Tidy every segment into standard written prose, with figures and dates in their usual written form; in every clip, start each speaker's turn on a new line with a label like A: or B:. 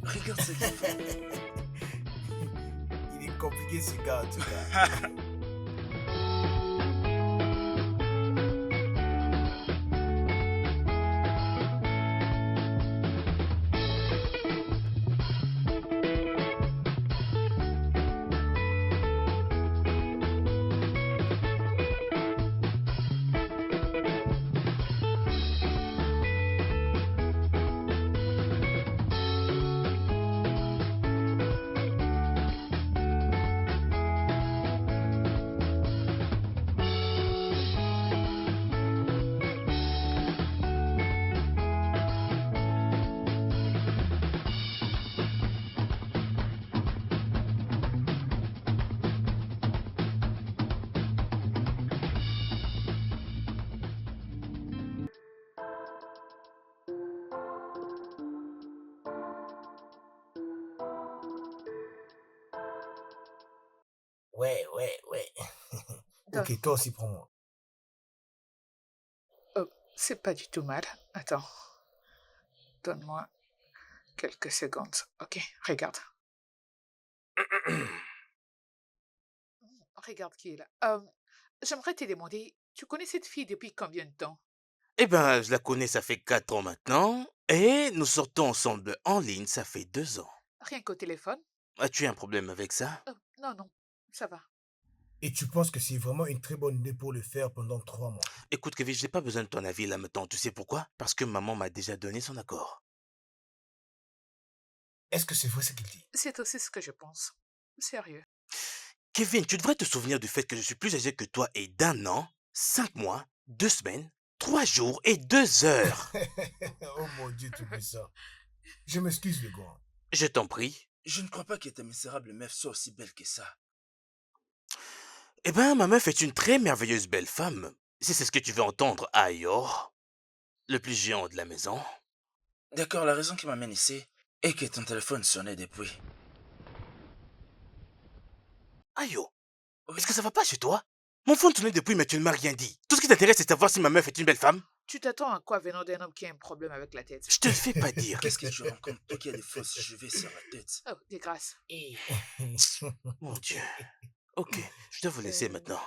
A: Regarde ce qu'il fait.
B: Il est compliqué ce gars en tout cas. Ouais.
C: Donne.
B: Ok, toi aussi prends-moi.
C: Oh, c'est pas du tout mal. Attends. Donne-moi quelques secondes. Ok, regarde. Regarde qui est là. J'aimerais te demander, tu connais cette fille depuis combien de temps?
A: Eh ben, je la connais, ça fait 4 ans maintenant. Et nous sortons ensemble en ligne, ça fait 2 ans.
C: Rien qu'au téléphone?
A: As-tu un problème avec ça?
C: Oh, non, ça va.
B: Et tu penses que c'est vraiment une très bonne idée pour le faire pendant 3 mois?
A: Écoute, Kevin, je n'ai pas besoin de ton avis là maintenant. Tu sais pourquoi? Parce que maman m'a déjà donné son accord.
B: Est-ce que c'est vrai ce qu'il dit?
C: C'est aussi ce que je pense. Sérieux.
A: Kevin, tu devrais te souvenir du fait que je suis plus âgé que toi et d'1 an, 5 mois, 2 semaines, 3 jours et 2 heures.
B: Oh mon Dieu, tu fais ça. Je m'excuse, le gars.
A: Je t'en prie.
D: Je ne crois pas que ta misérable meuf soit aussi belle que ça.
A: Eh ben, ma meuf est une très merveilleuse belle femme. Si c'est ce que tu veux entendre, Ayor, le plus géant de la maison.
D: D'accord, la raison qui m'amène ici est que ton téléphone sonnait depuis.
A: Ayo,
D: Oui.
A: est-ce que ça va pas chez toi? Mon phone sonnait depuis, mais tu ne m'as rien dit. Tout ce qui t'intéresse, c'est de savoir si ma meuf est une belle femme.
C: Tu t'attends à quoi venant d'un homme qui a un problème avec la tête?
A: Je te le fais pas dire.
D: Qu'est-ce que tu rencontres, toi qui as des fausses cheveux sur la tête?
C: Oh, des grâces.
A: Mon Dieu. Ok, je dois vous laisser maintenant.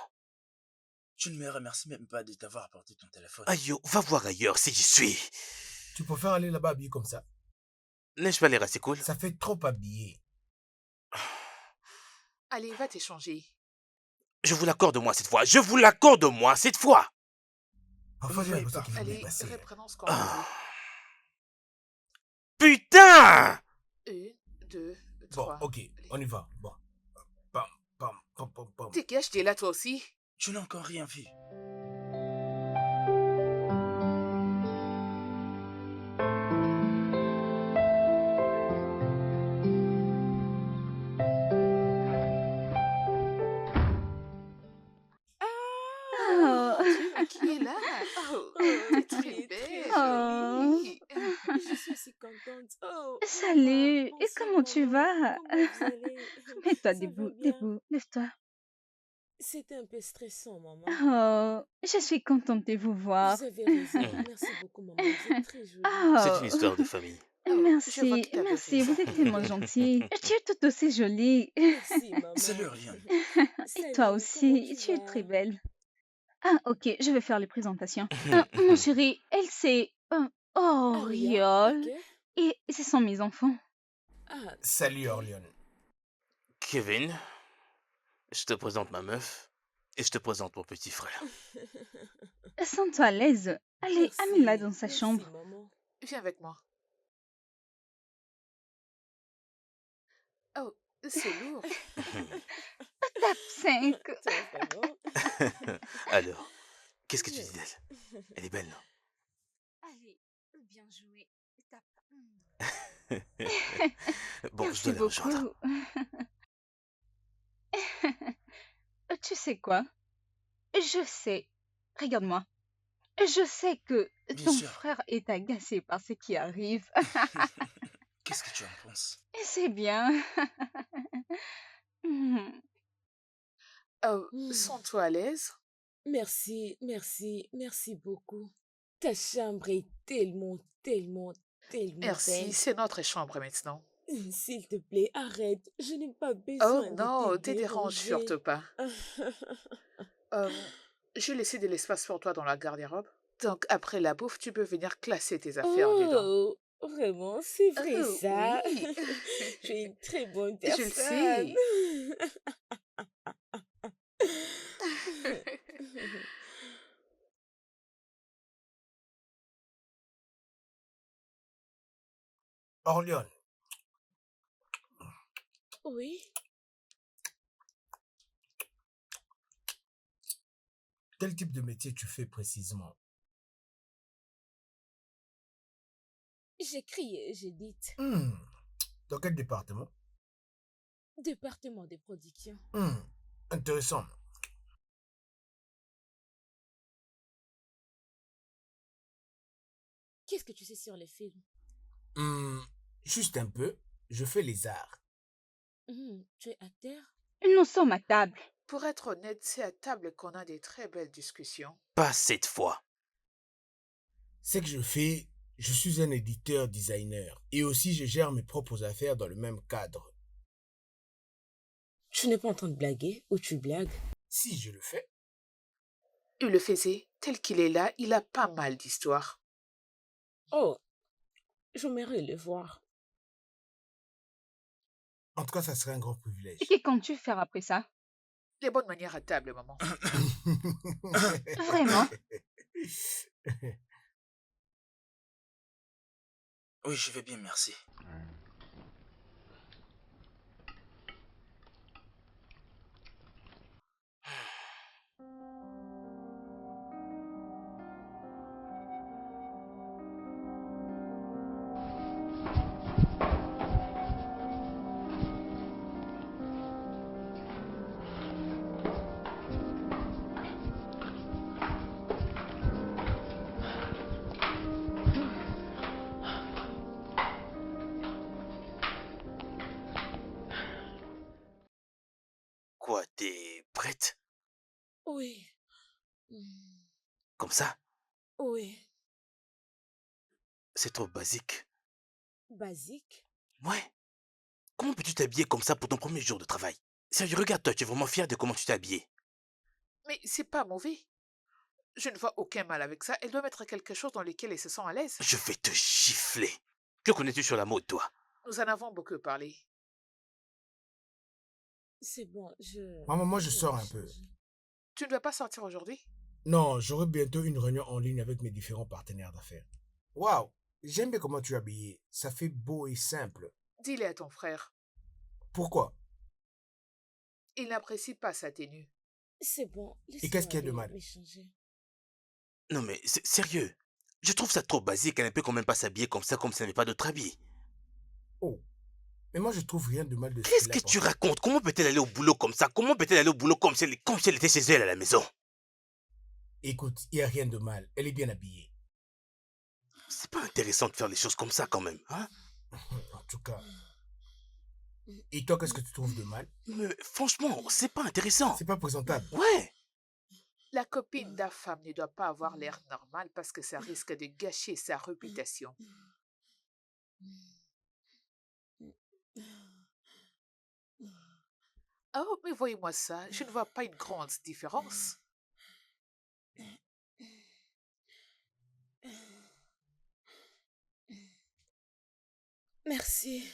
D: Tu ne me remercies même pas de t'avoir apporté ton téléphone.
A: Ayo, va voir ailleurs si j'y suis.
B: Tu préfères aller là-bas habillé comme ça?
A: N'ai-je pas l'air assez cool?
B: Ça fait trop habillé.
C: Allez, va t'échanger.
A: Je vous l'accorde moi cette fois. Je vous l'accorde moi cette fois.
B: Parfois, j'ai
D: voyez
B: l'impression
D: pas.
B: qu'il est bien
C: Allez,
B: passé.
C: reprenons ce qu'on faisait.
A: Ah. Putain!
C: 1, 2,
B: Bon,
C: 3.
B: ok, on y va. Bon. Pam.
C: T'es caché, t'es là toi aussi?
D: Tu n'as encore rien vu.
E: Oh.
C: Qui est là? Oh,
F: Oh,
C: t'es
F: tu
C: très
F: es très
C: belle,
E: Oh.
C: jolie.
F: Je suis si contente. Oh,
E: Salut,
F: maman,
E: et comment tu
F: maman,
E: vas?
F: comment vous allez?
E: Mets-toi
F: Ça va
E: debout,
F: bien?
E: lève-toi.
F: C'était un peu stressant, maman.
E: Oh, je suis contente de vous voir.
F: Vous avez raison. Merci beaucoup, maman. Vous êtes très jolie.
A: C'est
E: Oh,
A: une histoire de famille.
C: Oh, je vois
E: merci,
C: que t'avais
E: merci,
C: raison.
E: vous êtes tellement gentille. Tu es tout aussi jolie.
F: Merci, maman.
D: Salut, Oriane.
E: Et toi
F: Salut,
E: aussi,
F: comment
E: tu es
F: vas?
E: très belle. Ah, ok, je vais faire les présentations. Mon chéri, elle c'est
F: Aria,
E: Oriol.
F: ok.
E: Et ce sont mes enfants.
F: Ah,
B: Salut,
F: ok.
B: Orléans.
A: Kevin, je te présente ma meuf et je te présente mon petit frère.
E: Sens-toi à l'aise. Allez, amène-la dans sa
F: Merci,
E: chambre.
F: maman.
C: Viens avec moi. Oh, c'est lourd.
E: Tape 5.
F: Toi, vraiment?
A: Alors, qu'est-ce que tu dis d'elle? Elle est belle, non?
E: Allez, bien joué. Tape.
A: Bon, je
E: Merci
A: dois la rejoindre.
E: beaucoup. Tu sais quoi? Je sais. Regarde-moi. Je sais que
D: Bien
E: ton
D: sûr.
E: frère est agacé par ce qui arrive.
D: Qu'est-ce que tu en penses?
E: Et c'est bien.
C: Oh,
F: Hmm.
C: sens-toi à l'aise.
F: Merci beaucoup. Ta chambre est tellement
C: Merci,
F: belle.
C: c'est notre chambre maintenant.
F: S'il te plaît, arrête. Je n'ai pas
C: Oh
F: besoin de
C: non,
F: te
C: te dérange surtout
F: déranger.
C: pas. J'ai laissé de l'espace pour toi dans la garde-robe. Donc après la bouffe, tu peux venir classer tes affaires dedans.
F: Oh, vraiment, c'est vrai
C: Oh
F: ça.
C: oui,
F: Tu es une très bonne
C: je le
F: personne.
C: sais.
B: Orléans,
F: Oui,
B: quel type de métier tu fais précisément?
F: j'ai crié, j'ai dit.
B: Hmm, dans quel département?
F: Département de production.
B: Hmm, intéressant.
F: Qu'est-ce que tu sais sur les films?
B: Hmm, juste un peu, je fais les arts.
F: Tu es acteur?
E: Nous sommes à table.
C: Pour être honnête, c'est à table qu'on a des très belles discussions.
A: Pas cette fois.
B: Ce que je fais, je suis un éditeur designer et aussi je gère mes propres affaires dans le même cadre.
F: Tu n'es pas en train de blaguer ou tu blagues?
B: Si je le fais,
C: Il le faisait, tel qu'il est là, il a pas mal d'histoires.
F: Oh, j'aimerais le voir.
B: en tout cas, ça serait un grand
E: Et
B: privilège.
E: que comptes-tu faire après ça?
C: Les bonnes manières à table, maman.
E: Vraiment?
D: Oui, je vais bien, merci.
A: Quoi, t'es prête?
F: Oui. Hmm,
A: Comme ça?
F: Oui.
A: C'est trop basique.
F: Basique?
A: Ouais. Comment peux-tu t'habiller comme ça pour ton premier jour de travail? Sérieux, regarde-toi, tu es vraiment fier de comment tu t'es habillé.
C: Mais c'est pas mauvais. Je ne vois aucun mal avec ça. Elle doit mettre quelque chose dans lequel elle se sent à l'aise.
A: Je vais te gifler. Que connais-tu sur la mode, toi?
C: Nous en avons beaucoup parlé.
F: C'est bon,
B: Maman, moi je
F: je
B: sors
F: vais
B: un peu.
F: changer.
C: Tu ne dois pas sortir aujourd'hui?
B: Non, j'aurai bientôt une réunion en ligne avec mes différents partenaires d'affaires. Waouh, j'aime bien comment tu es habillé. Ça fait beau et simple.
C: Dis-le à ton frère.
B: Pourquoi?
C: Il n'apprécie pas sa tenue.
F: C'est bon,
B: Et qu'est-ce
F: laisse-moi
B: qu'il y a de
F: aller
B: mal?
F: m'échanger.
A: Non mais, sérieux. Je trouve ça trop basique, elle ne peut quand même pas s'habiller comme ça, comme si elle n'avait pas d'autre habit.
B: Oh, mais moi je trouve rien de mal de ce
A: Qu'est-ce
B: qu'il a
A: que tu
B: porté.
A: racontes? Comment peut-elle aller au boulot comme ça? Comment peut-elle aller au boulot comme si elle était chez elle à la maison?
B: Écoute, il n'y a rien de mal. Elle est bien habillée.
A: C'est pas intéressant de faire les choses comme ça quand même, hein?
B: En tout cas. Et toi, qu'est-ce que tu trouves de mal?
A: Mais franchement, c'est pas intéressant.
B: C'est pas présentable.
A: Ouais.
C: La copine d'un femme ne doit pas avoir l'air normal parce que ça risque de gâcher sa réputation. Oh, mais voyez-moi ça, je ne vois pas une grande différence.
F: Merci.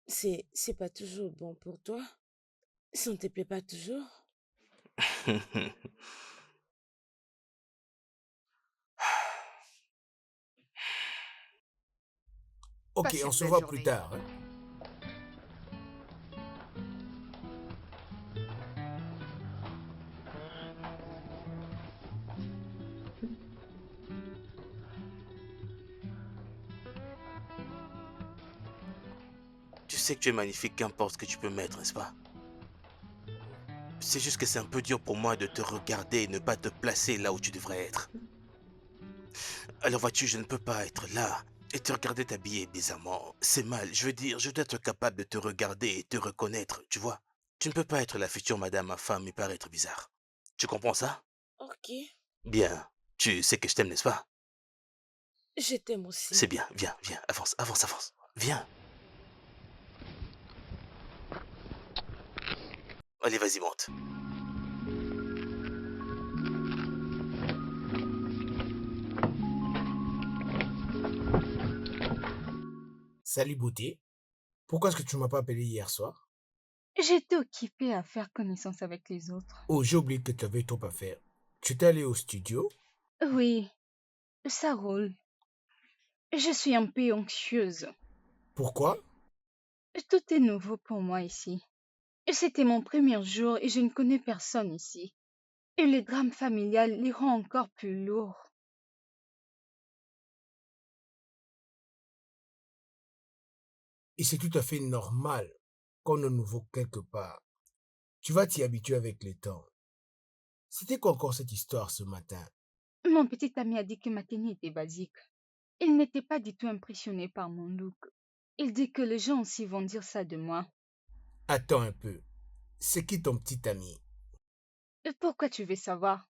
F: C'est pas toujours bon pour toi? Ça ne te plaît pas toujours?
B: Ok,
C: Passe
B: on
C: une
B: se
C: belle
B: voit plus
C: journée.
B: tard, hein.
A: Tu sais que tu es magnifique, qu'importe ce que tu peux mettre, n'est-ce pas? C'est juste que c'est un peu dur pour moi de te regarder et ne pas te placer là où tu devrais être. Alors vois-tu, je ne peux pas être là et te regarder t'habiller bizarrement. C'est mal, je veux dire, je dois être capable de te regarder et te reconnaître, tu vois. Tu ne peux pas être la future madame ma femme et paraître bizarre. Tu comprends ça?
F: Ok.
A: Bien, tu sais que je t'aime, n'est-ce pas?
F: Je t'aime aussi.
A: C'est bien, viens, viens, avance, avance, avance. Viens. Allez, vas-y, monte.
B: Salut beauté. Pourquoi est-ce que tu ne m'as pas appelé hier soir?
E: J'étais occupée à faire connaissance avec les autres.
B: Oh, j'ai oublié que tu avais trop à faire. Tu étais allé au studio?
E: Oui, ça roule. Je suis un peu anxieuse.
B: Pourquoi?
E: Tout est nouveau pour moi ici. C'était mon premier jour et je ne connais personne ici. Et le drame familial les rend encore plus lourds.
B: Et c'est tout à fait normal qu'on est nouveau quelque part. Tu vas t'y habituer avec le temps. C'était quoi encore cette histoire ce matin?
E: Mon petit ami a dit que ma tenue était basique. Il n'était pas du tout impressionné par mon look. Il dit que les gens aussi vont dire ça de moi.
B: Attends un peu. C'est qui ton petit ami?
E: Pourquoi tu veux savoir?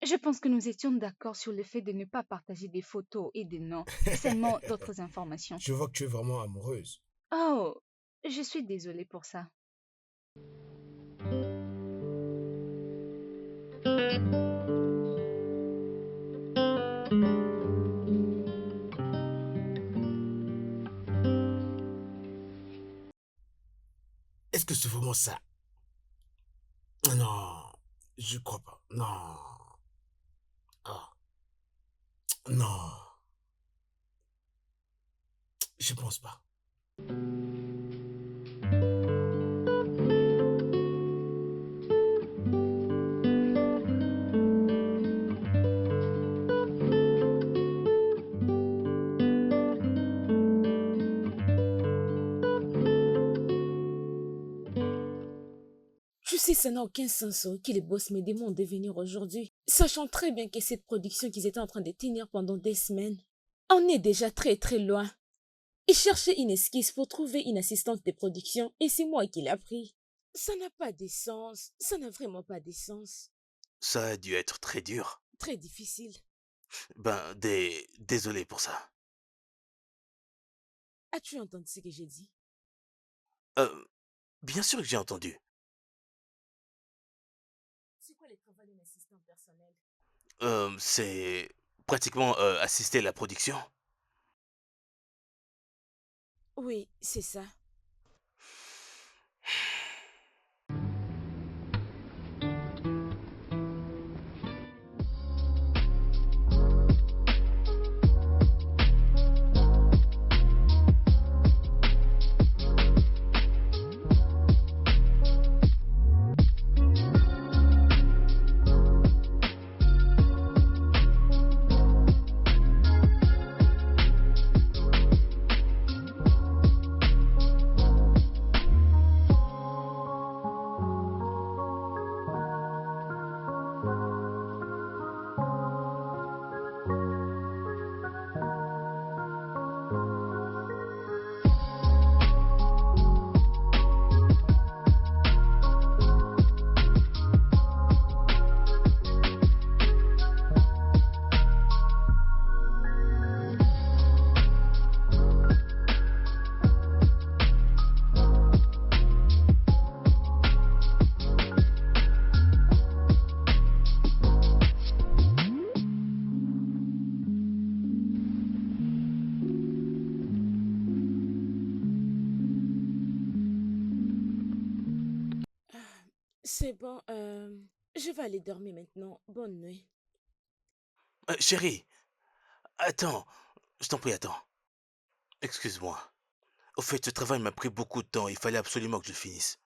E: Je pense que nous étions d'accord sur le fait de ne pas partager des photos et des noms, seulement d'autres informations.
B: Je vois que tu es vraiment amoureuse.
E: Oh, je suis désolée pour ça.
B: Est-ce que c'est vraiment ça? Non, je crois pas. Non. Ah, non, je pense pas.
F: Je sais, ça n'a aucun sens que les boss me demandent de venir aujourd'hui, sachant très bien que cette production qu'ils étaient en train de tenir pendant des semaines, on est déjà très très loin. Ils cherchaient une esquisse pour trouver une assistante de production et c'est moi qui l'ai pris. Ça n'a pas de sens, ça n'a vraiment pas de sens.
A: Ça a dû être très dur.
F: Très difficile.
A: Ben, désolé pour ça.
F: As-tu entendu ce que j'ai dit?
A: Euh, bien sûr que j'ai entendu.
F: C'est quoi le travail d'un assistant personnel?
A: C'est pratiquement assister à la production.
F: Oui, c'est ça. C'est bon, je vais aller dormir maintenant. Bonne nuit.
A: Chérie, attends. Je t'en prie, attends. Excuse-moi. Au fait, ce travail m'a pris beaucoup de temps. Il fallait absolument que je finisse.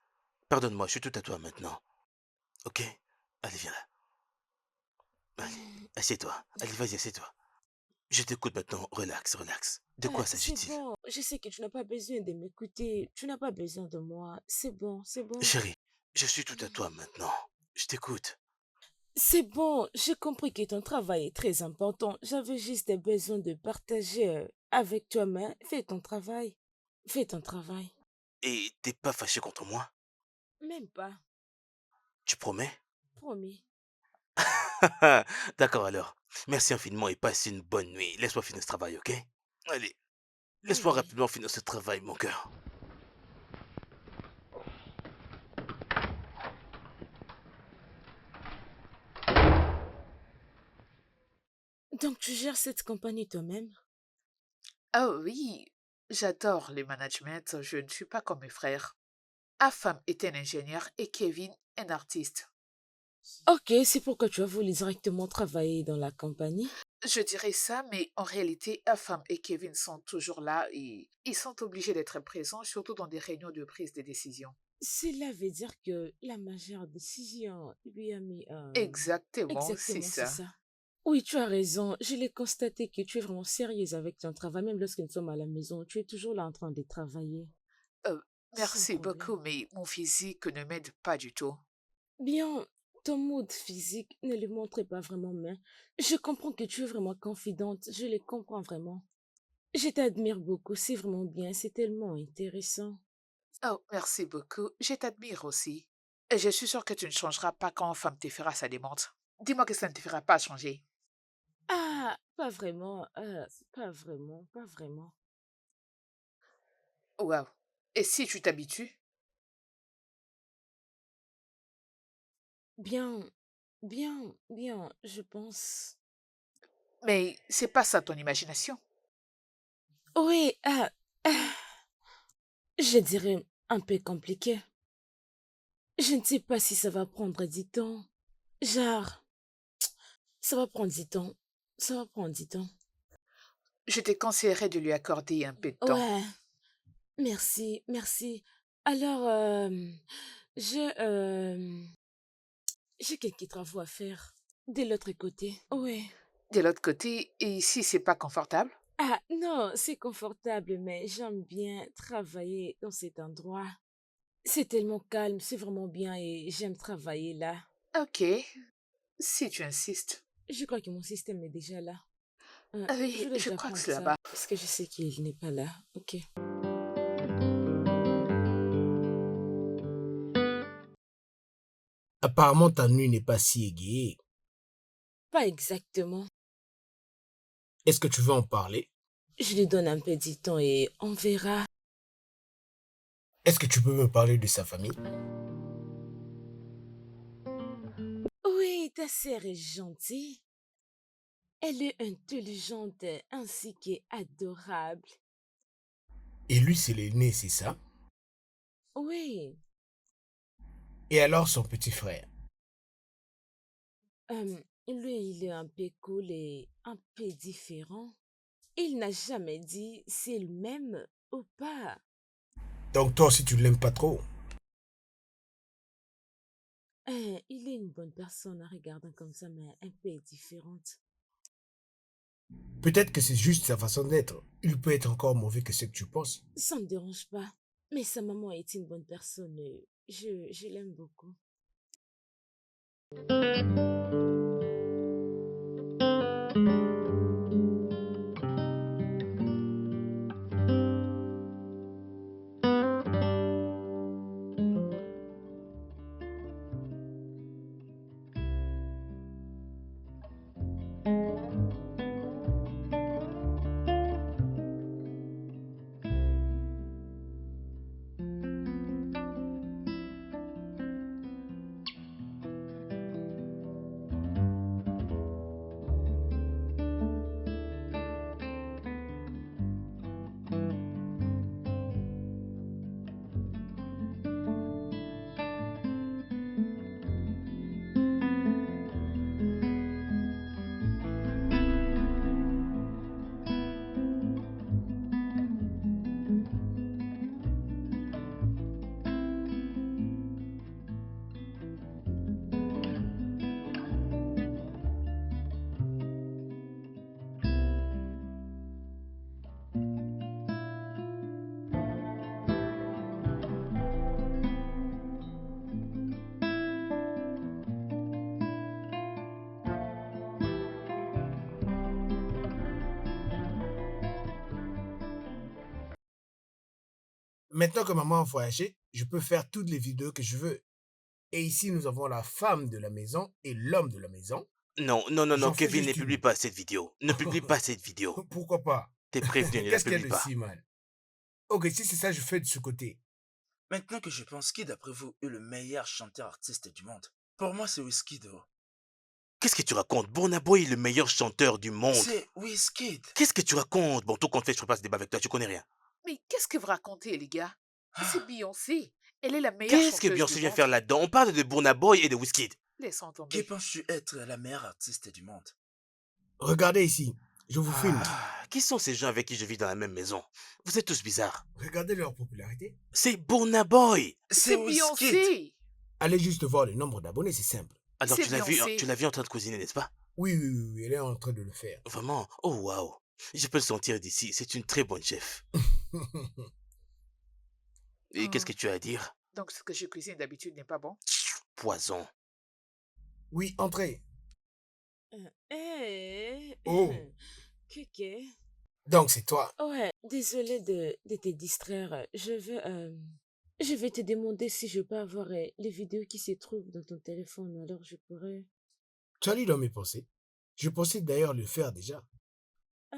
A: Pardonne-moi, je suis tout à toi maintenant. Ok? Allez, viens là. Allez, assieds-toi. Allez, vas-y, assieds-toi. Je t'écoute maintenant. Relax, relax. De quoi
F: C'est
A: s'agit-il?
F: bon, je sais que tu n'as pas besoin de m'écouter. Tu n'as pas besoin de moi. C'est bon, c'est bon.
A: Chérie, je suis tout à toi maintenant. Je t'écoute.
F: C'est bon, j'ai compris que ton travail est très important. J'avais juste besoin de partager avec toi, mais fais ton travail. Fais ton travail.
A: Et t'es pas fâché contre moi?
F: Même pas.
A: Tu promets?
F: Promis.
A: D'accord alors. Merci infiniment et passe une bonne nuit. Laisse-moi finir ce travail, ok? Allez, laisse-moi
F: Oui.
A: rapidement finir ce travail, mon cœur.
F: Donc tu gères cette compagnie toi-même?
C: Oh oui, j'adore les managements, je ne suis pas comme mes frères. Afam est un ingénieur et Kevin un artiste.
F: Ok, c'est pourquoi tu as voulu directement travailler dans la compagnie?
C: Je dirais ça, mais en réalité, Afam et Kevin sont toujours là et ils sont obligés d'être présents, surtout dans des réunions de prise de décision.
F: Cela veut dire que la majeure décision lui a mis
C: Exactement, c'est
F: exactement, c'est
C: ça.
F: ça. Oui, tu as raison. Je l'ai constaté que tu es vraiment sérieuse avec ton travail. Même lorsque nous sommes à la maison, tu es toujours là en train de travailler.
C: Euh,
F: Sans
C: Merci
F: problème.
C: beaucoup, mais mon physique ne m'aide pas du tout.
F: Bien, ton mood physique ne le montre pas vraiment, mais je comprends que tu es vraiment confidente. Je le comprends vraiment. Je t'admire beaucoup. C'est vraiment bien. C'est tellement intéressant.
C: Oh, merci beaucoup, je t'admire aussi. Et je suis sûre que tu ne changeras pas quand Femme te fera sa demande. Dis-moi que ça ne te fera pas changer.
F: Ah, pas vraiment. Pas vraiment. Pas vraiment.
C: Waouh. Et si tu t'habitues?
F: Bien, bien, je pense.
C: Mais c'est pas ça ton imagination.
F: Oui, je dirais un peu compliqué. Je ne sais pas si ça va prendre du temps. Genre, ça va prendre du temps. Ça va prendre du temps.
C: Je te conseillerais de lui accorder un peu de temps.
F: Ouais, merci, merci. Alors, je, j'ai quelques travaux à faire. De l'autre côté. Oui.
C: De l'autre côté, et ici c'est pas confortable?
F: Ah, non, c'est confortable, mais j'aime bien travailler dans cet endroit. C'est tellement calme, c'est vraiment bien et j'aime travailler là.
C: Ok, si tu insistes.
F: Je crois que mon système est déjà là.
C: Ah
F: Je
C: oui,
F: dois
C: je
F: déjà
C: crois que
F: prendre
C: c'est
F: ça
C: là-bas.
F: parce que je sais qu'il n'est pas là. Ok.
B: Apparemment, ta nuit n'est pas si égayée.
F: Pas exactement.
B: Est-ce que tu veux en parler?
F: Je lui donne un peu de temps et on verra.
B: Est-ce que tu peux me parler de sa famille?
F: Oui, ta sœur est gentille. Elle est intelligente ainsi qu'adorable.
B: Et lui, c'est l'aîné, c'est ça?
F: Oui,
B: Et alors son petit frère?
F: lui, il est un peu cool et un peu différent. Il n'a jamais dit s'il m'aime ou pas.
B: Donc toi aussi, tu ne l'aimes pas trop?
F: Il est une bonne personne en regardant comme ça, mais un peu différente.
B: Peut-être que c'est juste sa façon d'être. Il peut être encore mauvais que ce que tu penses.
F: Ça ne me dérange pas. Mais sa maman est une bonne personne. Je l'aime beaucoup.
B: Maintenant que maman a voyagé, je peux faire toutes les vidéos que je veux. Et ici, nous avons la femme de la maison et l'homme de la maison.
A: Non, non, non, non,
B: J'en fais
A: Kevin, ne
B: juste
A: publie
B: une.
A: pas cette vidéo. Ne publie pas cette vidéo.
B: Pourquoi pas?
A: T'es prévenu, ne la
B: Qu'est-ce qu'il y a
A: publie
B: de
A: pas.
B: si mal? Ok, si c'est ça, je fais de ce côté.
D: Maintenant que je pense, qui d'après vous est le meilleur chanteur artiste du monde? Pour moi, c'est Wizkid.
A: Qu'est-ce que tu racontes? Burna Boy est le meilleur chanteur du monde.
D: C'est Wizkid.
A: Qu'est-ce que tu racontes? Bon, tout compte fait, je ne ferai pas ce débat avec toi, tu connais rien.
C: Mais qu'est-ce que vous racontez, les gars? C'est
D: Ah,
C: Beyoncé. Elle est la meilleure
A: Qu'est-ce que
C: chanteuse du
A: Beyoncé vient
C: monde.
A: faire là-dedans? On parle de Burna Boy et de Wizkid.
C: Laissons
D: qui
C: tomber.
D: penses-tu être la meilleure artiste du monde?
B: Regardez ici. Je vous filme.
A: Qui sont ces gens avec qui je vis dans la même maison? Vous êtes tous bizarres.
B: Regardez leur popularité.
A: C'est Burna Boy.
D: C'est
C: C'est
D: Wizkid.
C: Beyoncé.
B: Allez juste voir le nombre d'abonnés, c'est simple.
A: Alors
C: C'est
A: tu l'as vu,
C: Beyoncé.
A: tu l'as vu en train de cuisiner, n'est-ce pas?
B: Oui, oui, oui, oui, elle est en train de le faire.
A: Vraiment? Oh waouh. Je peux le sentir d'ici. C'est une très bonne chef. Et qu'est-ce que tu as à dire?
C: Donc, ce que je cuisine d'habitude n'est pas bon?
A: Poison.
B: Oui, entrez.
F: Eh,
B: Oh.
F: Kéké.
B: Donc, c'est toi.
F: Ouais, désolée de te distraire. Je vais te demander si je peux avoir les vidéos qui se trouvent dans ton téléphone. Alors, je pourrais...
B: Tu as lu dans mes pensées. Je pensais d'ailleurs le faire déjà.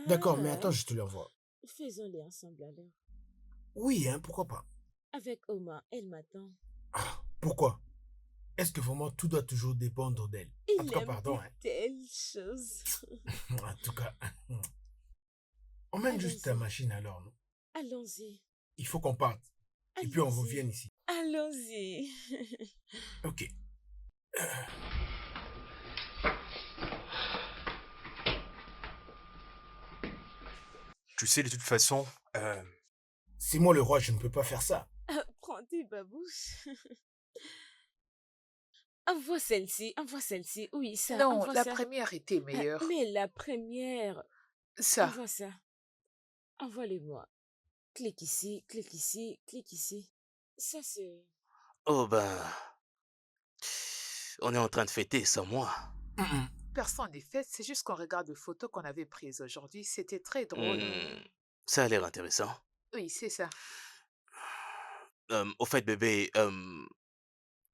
B: D'accord, mais
F: Ah,
B: attends, je te l'envoie.
F: faisons-les ensemble alors.
B: Oui, hein, pourquoi pas?
F: Avec Oma, elle m'attend.
B: Ah, pourquoi? Est-ce que vraiment tout doit toujours dépendre d'elle? En tout
F: Il
B: cas,
F: aime
B: pardon,
F: de
B: hein.
F: telles choses.
B: En tout cas, emmène juste ta
F: Allons-y.
B: machine alors, non?
F: Allons-y.
B: Il faut qu'on parte. Et puis on
F: Allons-y.
B: revienne ici.
F: Allons-y.
B: Ok.
G: Tu sais, de toute façon,
B: C'est moi le roi, je ne peux pas faire ça.
F: Prends tes babouches. Envoie celle-ci, envoie celle-ci. Oui, ça,
C: Non,
F: envoie
C: la
F: ça.
C: première était meilleure.
F: Mais la première,
C: Ça.
F: envoie ça. Envoie-les-moi. Clique ici, clique ici, clique ici. Ça, c'est...
A: Oh ben... On est en train de fêter sans moi.
C: Personne n'est fait, c'est juste qu'on regarde les photos qu'on avait prises aujourd'hui. C'était très drôle.
A: Ça a l'air intéressant.
C: Oui, c'est ça.
A: Au fait, bébé,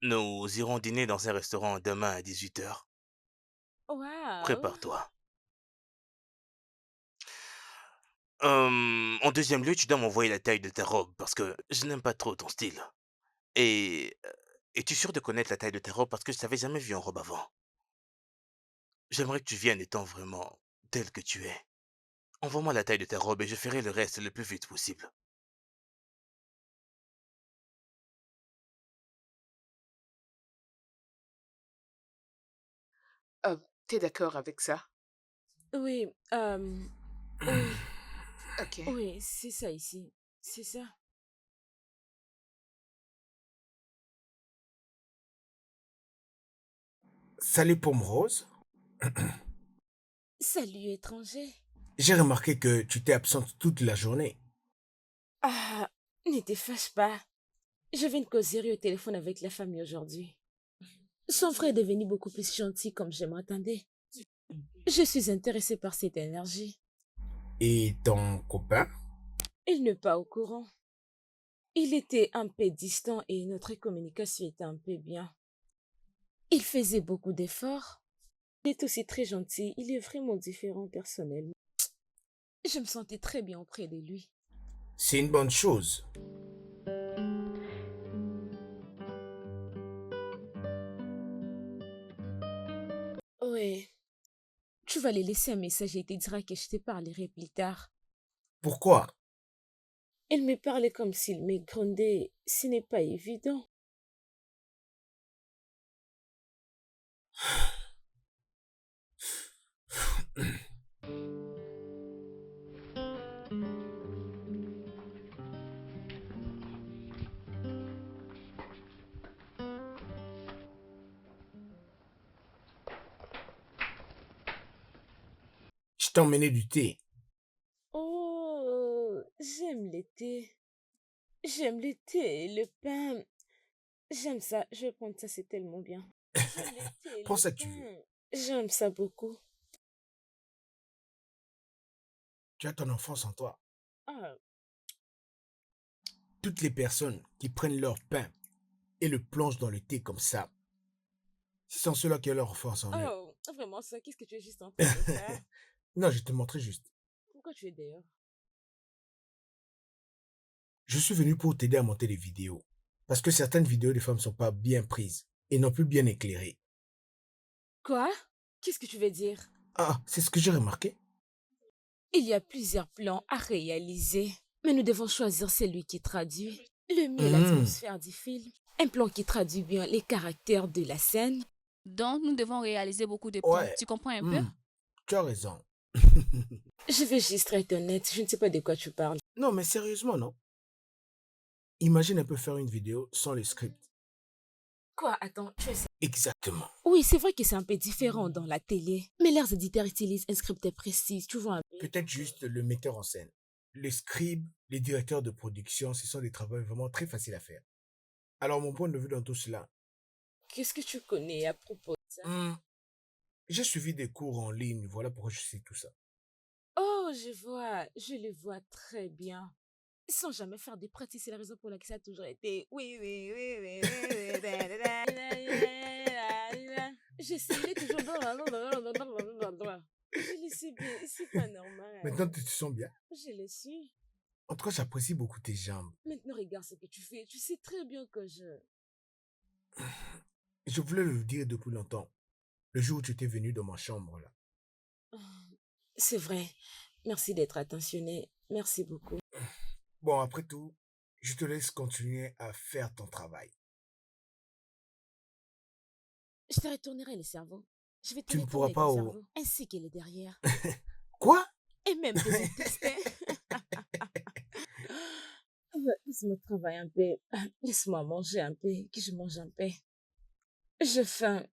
A: nous irons dîner dans un restaurant demain à 18h.
F: Waouh!
A: Prépare-toi. En deuxième lieu, tu dois m'envoyer la taille de ta robe parce que je n'aime pas trop ton style. Et es-tu sûr de connaître la taille de ta robe parce que je t'avais jamais vu en robe avant? J'aimerais que tu viennes étant vraiment tel que tu es. Envoie-moi la taille de ta robe et je ferai le reste le plus vite possible.
C: T'es d'accord avec ça?
F: Oui, oui,
C: Ok.
F: oui, c'est ça ici. C'est ça.
B: Salut pomme rose.
F: Salut, étranger.
B: J'ai remarqué que tu t'es absente toute la journée.
F: Ah, ne te fâche pas. Je viens de causer au téléphone avec la famille aujourd'hui. Son frère est devenu beaucoup plus gentil comme je m'attendais. Je suis intéressée par cette énergie.
B: Et ton copain?
F: Il n'est pas au courant. Il était un peu distant et notre communication était un peu bien. Il faisait beaucoup d'efforts. Il est aussi très gentil. Il est vraiment différent personnellement. Je me sentais très bien auprès de lui.
B: C'est une bonne chose.
F: Ouais. Tu vas lui laisser un message et il te dira que je te parlerai plus tard.
B: Pourquoi?
F: Il me parlait comme s'il me grondait. Ce n'est pas évident.
B: Je t'ai emmené du thé.
F: Oh, j'aime l'été. J'aime l'été et le pain. J'aime ça. Je vais prendre ça, c'est tellement bien. J'aime l'été et
B: Prends
F: le
B: ça que tu veux.
F: pain. J'aime ça beaucoup.
B: Tu as ton enfance en toi.
F: Ah,
B: Toutes les personnes qui prennent leur pain et le plongent dans le thé comme ça, ce sont ceux-là qui ont leur enfance en eux.
F: oh, Vraiment ça, qu'est-ce que tu es juste en train de faire?
B: Non, je te montrais juste.
F: Pourquoi tu es dehors?
B: Je suis venu pour t'aider à monter les vidéos. Parce que certaines vidéos des femmes sont pas bien prises et non plus bien éclairées.
F: Quoi? Qu'est-ce que tu veux dire?
B: Ah, c'est ce que j'ai remarqué.
F: Il y a plusieurs plans à réaliser, mais nous devons choisir celui qui traduit le mieux
B: Hmm,
F: l'atmosphère du film. Un plan qui traduit bien les caractères de la scène.
H: Donc, nous devons réaliser beaucoup de plans.
B: ouais,
H: Tu comprends un peu?
B: hmm, tu as raison.
F: Je vais juste être honnête, je ne sais pas de quoi tu parles.
B: Non, mais sérieusement, non. Imagine un peu faire une vidéo sans le script.
F: Quoi? Attends, tu es...
B: Exactement.
F: Oui, c'est vrai que c'est un peu différent dans la télé, mais leurs éditeurs utilisent un script précis, tu vois un peu.
B: Peut-être juste le metteur en scène. Le scribe, les directeurs de production, ce sont des travaux vraiment très faciles à faire. Alors, mon point de vue dans tout cela,
F: Qu'est-ce que tu connais à propos de ça?
B: hmm, j'ai suivi des cours en ligne, voilà pourquoi je sais tout ça.
F: Oh, je le vois très bien. Sans jamais faire des pratiques, c'est la raison pour laquelle ça a toujours été. Oui, oui, oui, oui, oui, oui, da, da, da, da. J'essayais toujours. Je le sais bien, c'est pas
B: Maintenant,
F: normal.
B: tu te sens bien.
F: Je le suis.
B: En tout cas, j'apprécie beaucoup tes jambes.
F: Maintenant, regarde ce que tu fais. Tu sais très bien que je...
B: Je voulais le dire depuis longtemps. Le jour où tu étais venu dans ma chambre, là.
F: C'est vrai. Merci d'être attentionné. Merci beaucoup.
B: Bon, après tout, je te laisse continuer à faire ton travail.
F: Je te retournerai le cerveau. Je vais te
B: Tu ne pourras
F: retourner
B: pas
F: ton
B: au...
F: cerveau, ainsi que les derrière.
B: Quoi?
F: Et même tes intestins. Laisse-moi travailler un peu. Laisse-moi manger un peu. Que je mange un peu. J'ai faim.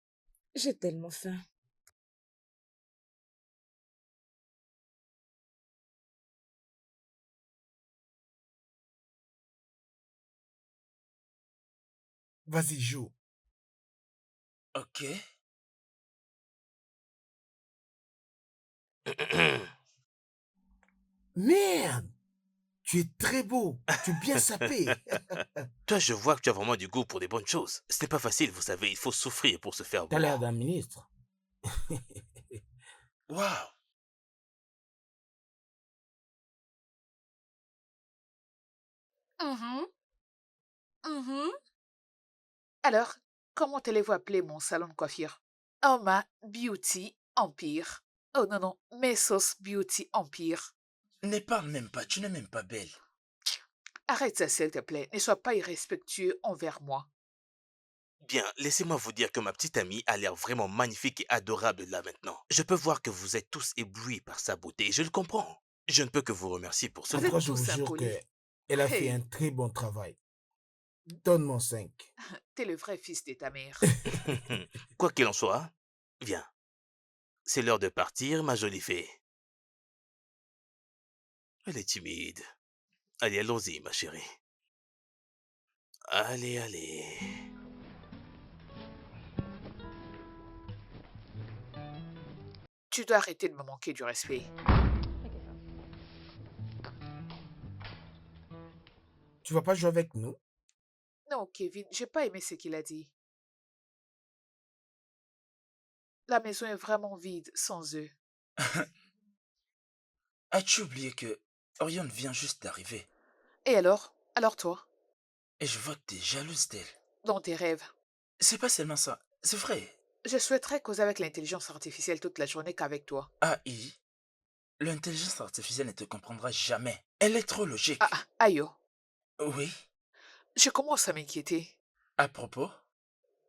F: J'ai tellement faim.
B: Vas-y, joue.
D: Ok.
B: Merde! Tu es très beau. Tu es bien sapé.
A: Toi, je vois que tu as vraiment du goût pour des bonnes choses. Ce n'est pas facile, vous savez, il faut souffrir pour se faire
B: T'as
A: beau.
B: l'air d'un ministre.
D: Waouh.
C: Mhm, mhm. Alors, comment allez-vous appeler mon salon de coiffure? Oma Beauty Empire. Oh non, non, Mesos Beauty Empire.
D: Ne parle même pas, tu n'es même pas belle.
C: Arrête ça, s'il te plaît. Ne sois pas irrespectueux envers moi.
A: Bien, laissez-moi vous dire que ma petite amie a l'air vraiment magnifique et adorable là maintenant. Je peux voir que vous êtes tous éblouis par sa beauté, et je le comprends. Je ne peux que vous remercier pour
C: Vous
B: En
A: cela.
B: tout cas,
C: êtes
B: je vous
C: tous
B: jure
C: impolis.
B: qu'elle a fait un
C: Hey,
B: très bon travail. Donne-moi 5.
C: t'es le vrai fils de ta mère.
A: Quoi qu'il en soit, viens. C'est l'heure de partir, ma jolie fée. Elle est timide. Allez, allons-y, ma chérie. Allez, allez.
C: Tu dois arrêter de me manquer du respect.
B: Tu vas pas jouer avec nous?
C: Non, Kevin, j'ai pas aimé ce qu'il a dit. La maison est vraiment vide sans eux.
D: As-tu oublié que Orion vient juste d'arriver
C: Et alors? Alors toi?
D: et je vois que t'es jalouse d'elle.
C: Dans tes rêves?
D: C'est pas seulement ça, c'est vrai.
C: Je souhaiterais causer avec l'intelligence artificielle toute la journée qu'avec toi.
D: AI, l'intelligence artificielle ne te comprendra jamais. Elle est trop logique.
C: Ah, aïe, oh.
D: Oui,
C: Je commence à m'inquiéter.
D: à propos,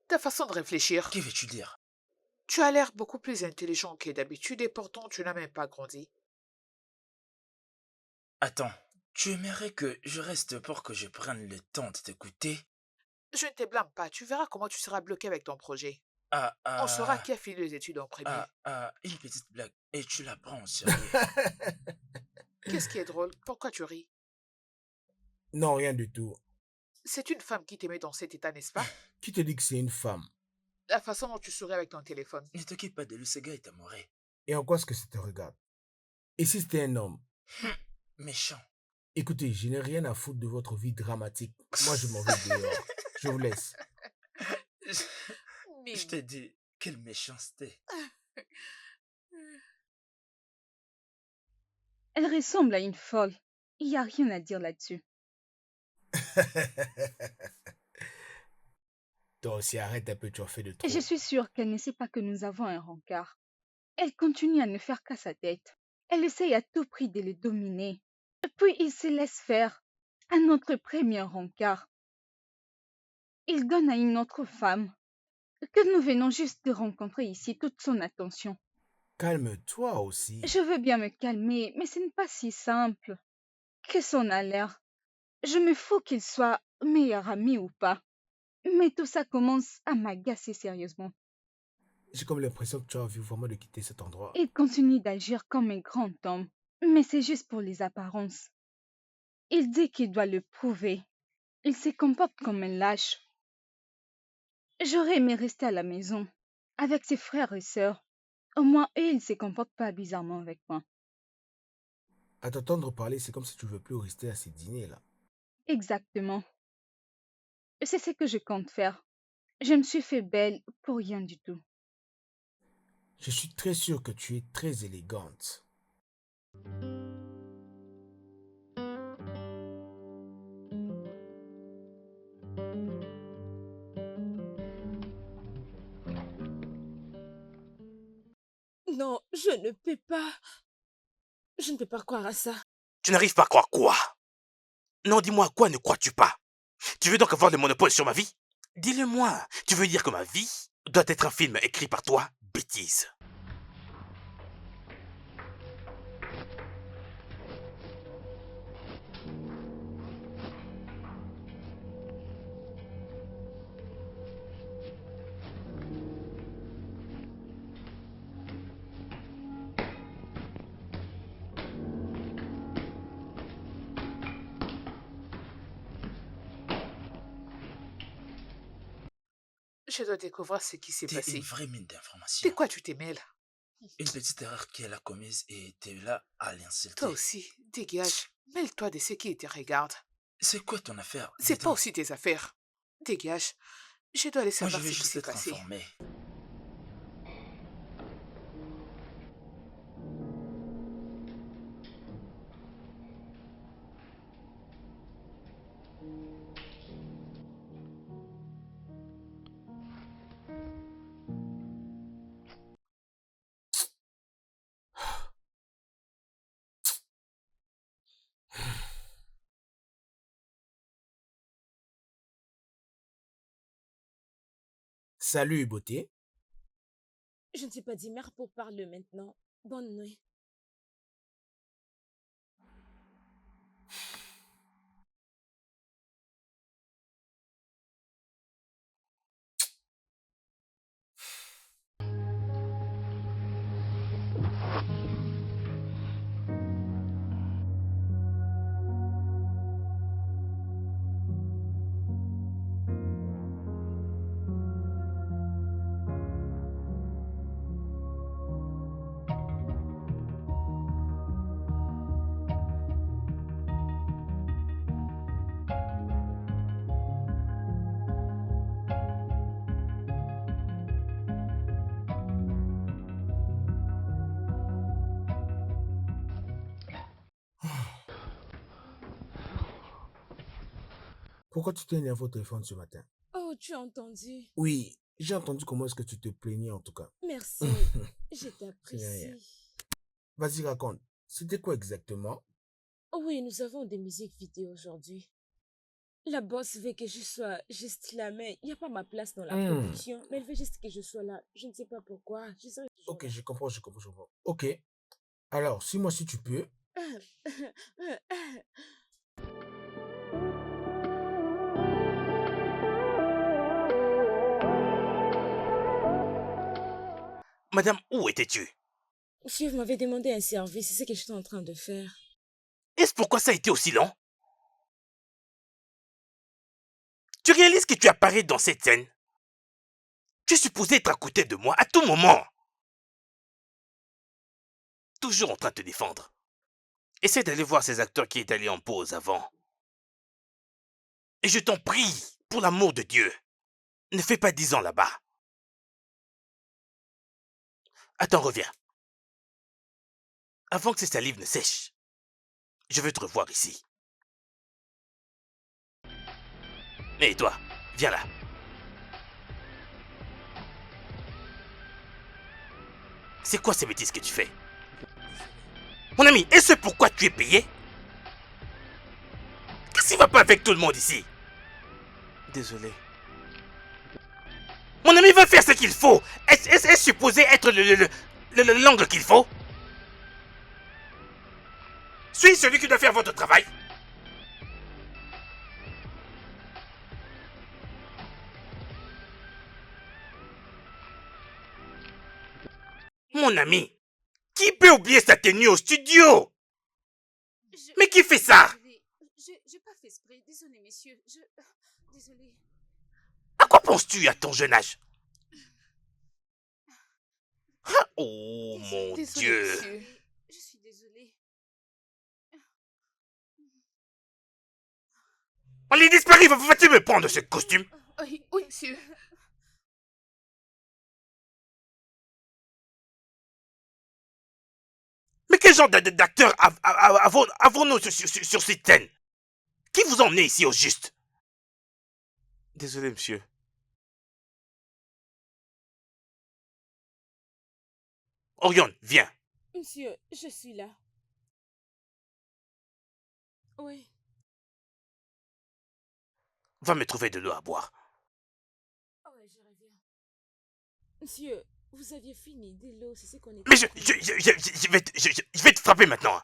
C: Ta façon de
D: que
C: réfléchir.
D: veux-tu dire?
C: Tu as l'air beaucoup plus intelligent que d'habitude et pourtant tu n'as même pas grandi.
D: Attends, tu aimerais que je reste pour que je prenne le temps de t'écouter?
C: Je ne te blâme pas, tu verras comment tu seras bloqué avec ton projet.
D: Ah,
C: On saura
D: ah,
C: qui a fini les études en premier.
D: une petite blague. Et tu la prends au sérieux.
C: Qu'est-ce qui est drôle? Pourquoi tu ris?
B: Non, rien du tout.
C: C'est une femme qui t'aimait dans cet état, n'est-ce pas?
B: Qui te dit que c'est une femme?
C: La façon dont tu souris avec ton téléphone.
D: Ne t'occupe pas de lui, ce gars est amoureux.
B: Et en quoi est-ce que ça te regarde? Et si c'était un homme?
D: Méchant.
B: Écoutez, je n'ai rien à foutre de votre vie dramatique. Moi, je m'en vais dehors. Je vous laisse.
D: Je
C: Mime.
D: t'ai dit, quelle méchanceté.
E: Elle ressemble à une folle. Il n'y a rien à dire là-dessus.
B: Toi aussi, arrête un peu, tu en fais de
E: Et je
B: trop.
E: suis sûre qu'elle ne sait pas que nous avons un rencard. Elle continue à ne faire qu'à sa tête. Elle essaye à tout prix de le dominer. Puis il se laisse faire. À notre premier rencard, il donne à une autre femme que nous venons juste de rencontrer ici toute son attention.
B: Calme-toi aussi.
E: Je veux bien me calmer, mais ce n'est pas si simple. Que son a l'air. Je me fous qu'il soit meilleur ami ou pas. Mais tout ça commence à m'agacer sérieusement.
B: J'ai comme l'impression que tu as envie vraiment de quitter cet endroit.
E: Il continue d'agir comme un grand homme, mais c'est juste pour les apparences. Il dit qu'il doit le prouver. Il se comporte comme un lâche. J'aurais aimé rester à la maison, avec ses frères et sœurs. Au moins, eux, ils ne se comportent pas bizarrement avec moi.
B: À t'entendre parler, c'est comme si tu veux plus rester à ces dîners-là.
E: Exactement. C'est ce que je compte faire. Je me suis fait belle pour rien du tout.
B: Je suis très sûr que tu es très élégante.
F: Non, je ne peux pas. Je ne peux pas croire à ça.
A: Tu n'arrives pas à croire quoi? Non, dis-moi, à quoi ne crois-tu pas? Tu veux donc avoir le monopole sur ma vie? Dis-le-moi. Tu veux dire que ma vie doit être un film écrit par toi? Bêtise.
C: Je dois découvrir ce qui s'est
D: T'es une
C: passé.
D: vraie mine
C: De
D: d'informations.
C: quoi tu t'es mêlé?
D: Une petite erreur qu'elle a commise et t'es là à
C: Toi
D: l'insulter.
C: aussi, dégage. Mêle-toi de ce qui te regarde.
D: C'est quoi ton affaire?
C: C'est pas
D: Dis-donc.
C: aussi tes affaires. Dégage. Je dois aller
D: Moi, je
C: savoir
D: vais
C: ce qui
D: juste
C: s'est
D: être
C: passé.
D: informé.
B: Salut, beauté.
F: Je ne suis pas dit mère pour parler maintenant. Bonne nuit.
B: Pourquoi tu t'es énervé au téléphone ce matin?
F: Oh, tu as entendu?
B: Oui, j'ai entendu comment est-ce que tu te plaignais en tout cas.
F: Merci. Je
B: C'est rien.
F: t'apprécie.
B: Vas-y, raconte. C'était quoi exactement?
F: Oh oui, nous avons des musiques vidéo aujourd'hui. La boss veut que je sois juste là, mais il n'y a pas ma place dans la production. Mais elle veut juste que je sois là. Je ne sais pas pourquoi. Je serai toujours
B: Ok, je comprends. Ok. Alors, suis-moi si tu peux.
F: là.
A: Madame, où étais-tu?
F: Monsieur, vous m'avez demandé un service. C'est ce que je suis en train de faire.
A: Est-ce pourquoi ça a été aussi long? Tu réalises que tu apparais dans cette scène? Tu es supposé être à côté de moi à tout moment. Toujours en train de te défendre. Essaie d'aller voir ces acteurs qui est allé en pause avant. Et je t'en prie, pour l'amour de Dieu, ne fais pas 10 ans là-bas. Attends, reviens. Avant que ces salives ne sèchent, je veux te revoir ici. Et toi, viens là. C'est quoi ces bêtises que tu fais? Mon ami, est-ce pourquoi tu es payé? Qu'est-ce qui va pas avec tout le monde ici? Désolé. Mon ami va faire ce qu'il faut. Est-ce supposé être l'angle qu'il faut? Suis celui qui doit faire votre travail. Mon ami, qui peut oublier sa tenue au studio? Mais qui fait ça?
F: J'ai pas fait exprès. Désolé, messieurs. Désolé.
A: À quoi penses-tu à ton jeune âge? Ah, oh mon
C: Désolé,
A: Dieu.
C: monsieur.
F: Je suis désolée.
A: Allez, disparu, vas-tu me prendre ce costume?
C: Oui, oui, monsieur.
A: Mais quel genre d'acteur avons-nous sur cette scène? Qui vous a emmené ici au juste? Désolé, monsieur. Orion, viens.
F: Monsieur, je suis là. Oui.
A: Va me trouver de l'eau à boire.
F: Ouais, je reviens. Monsieur, vous aviez fini de l'eau, c'est ce qu'on était.
A: Mais je vais te frapper maintenant.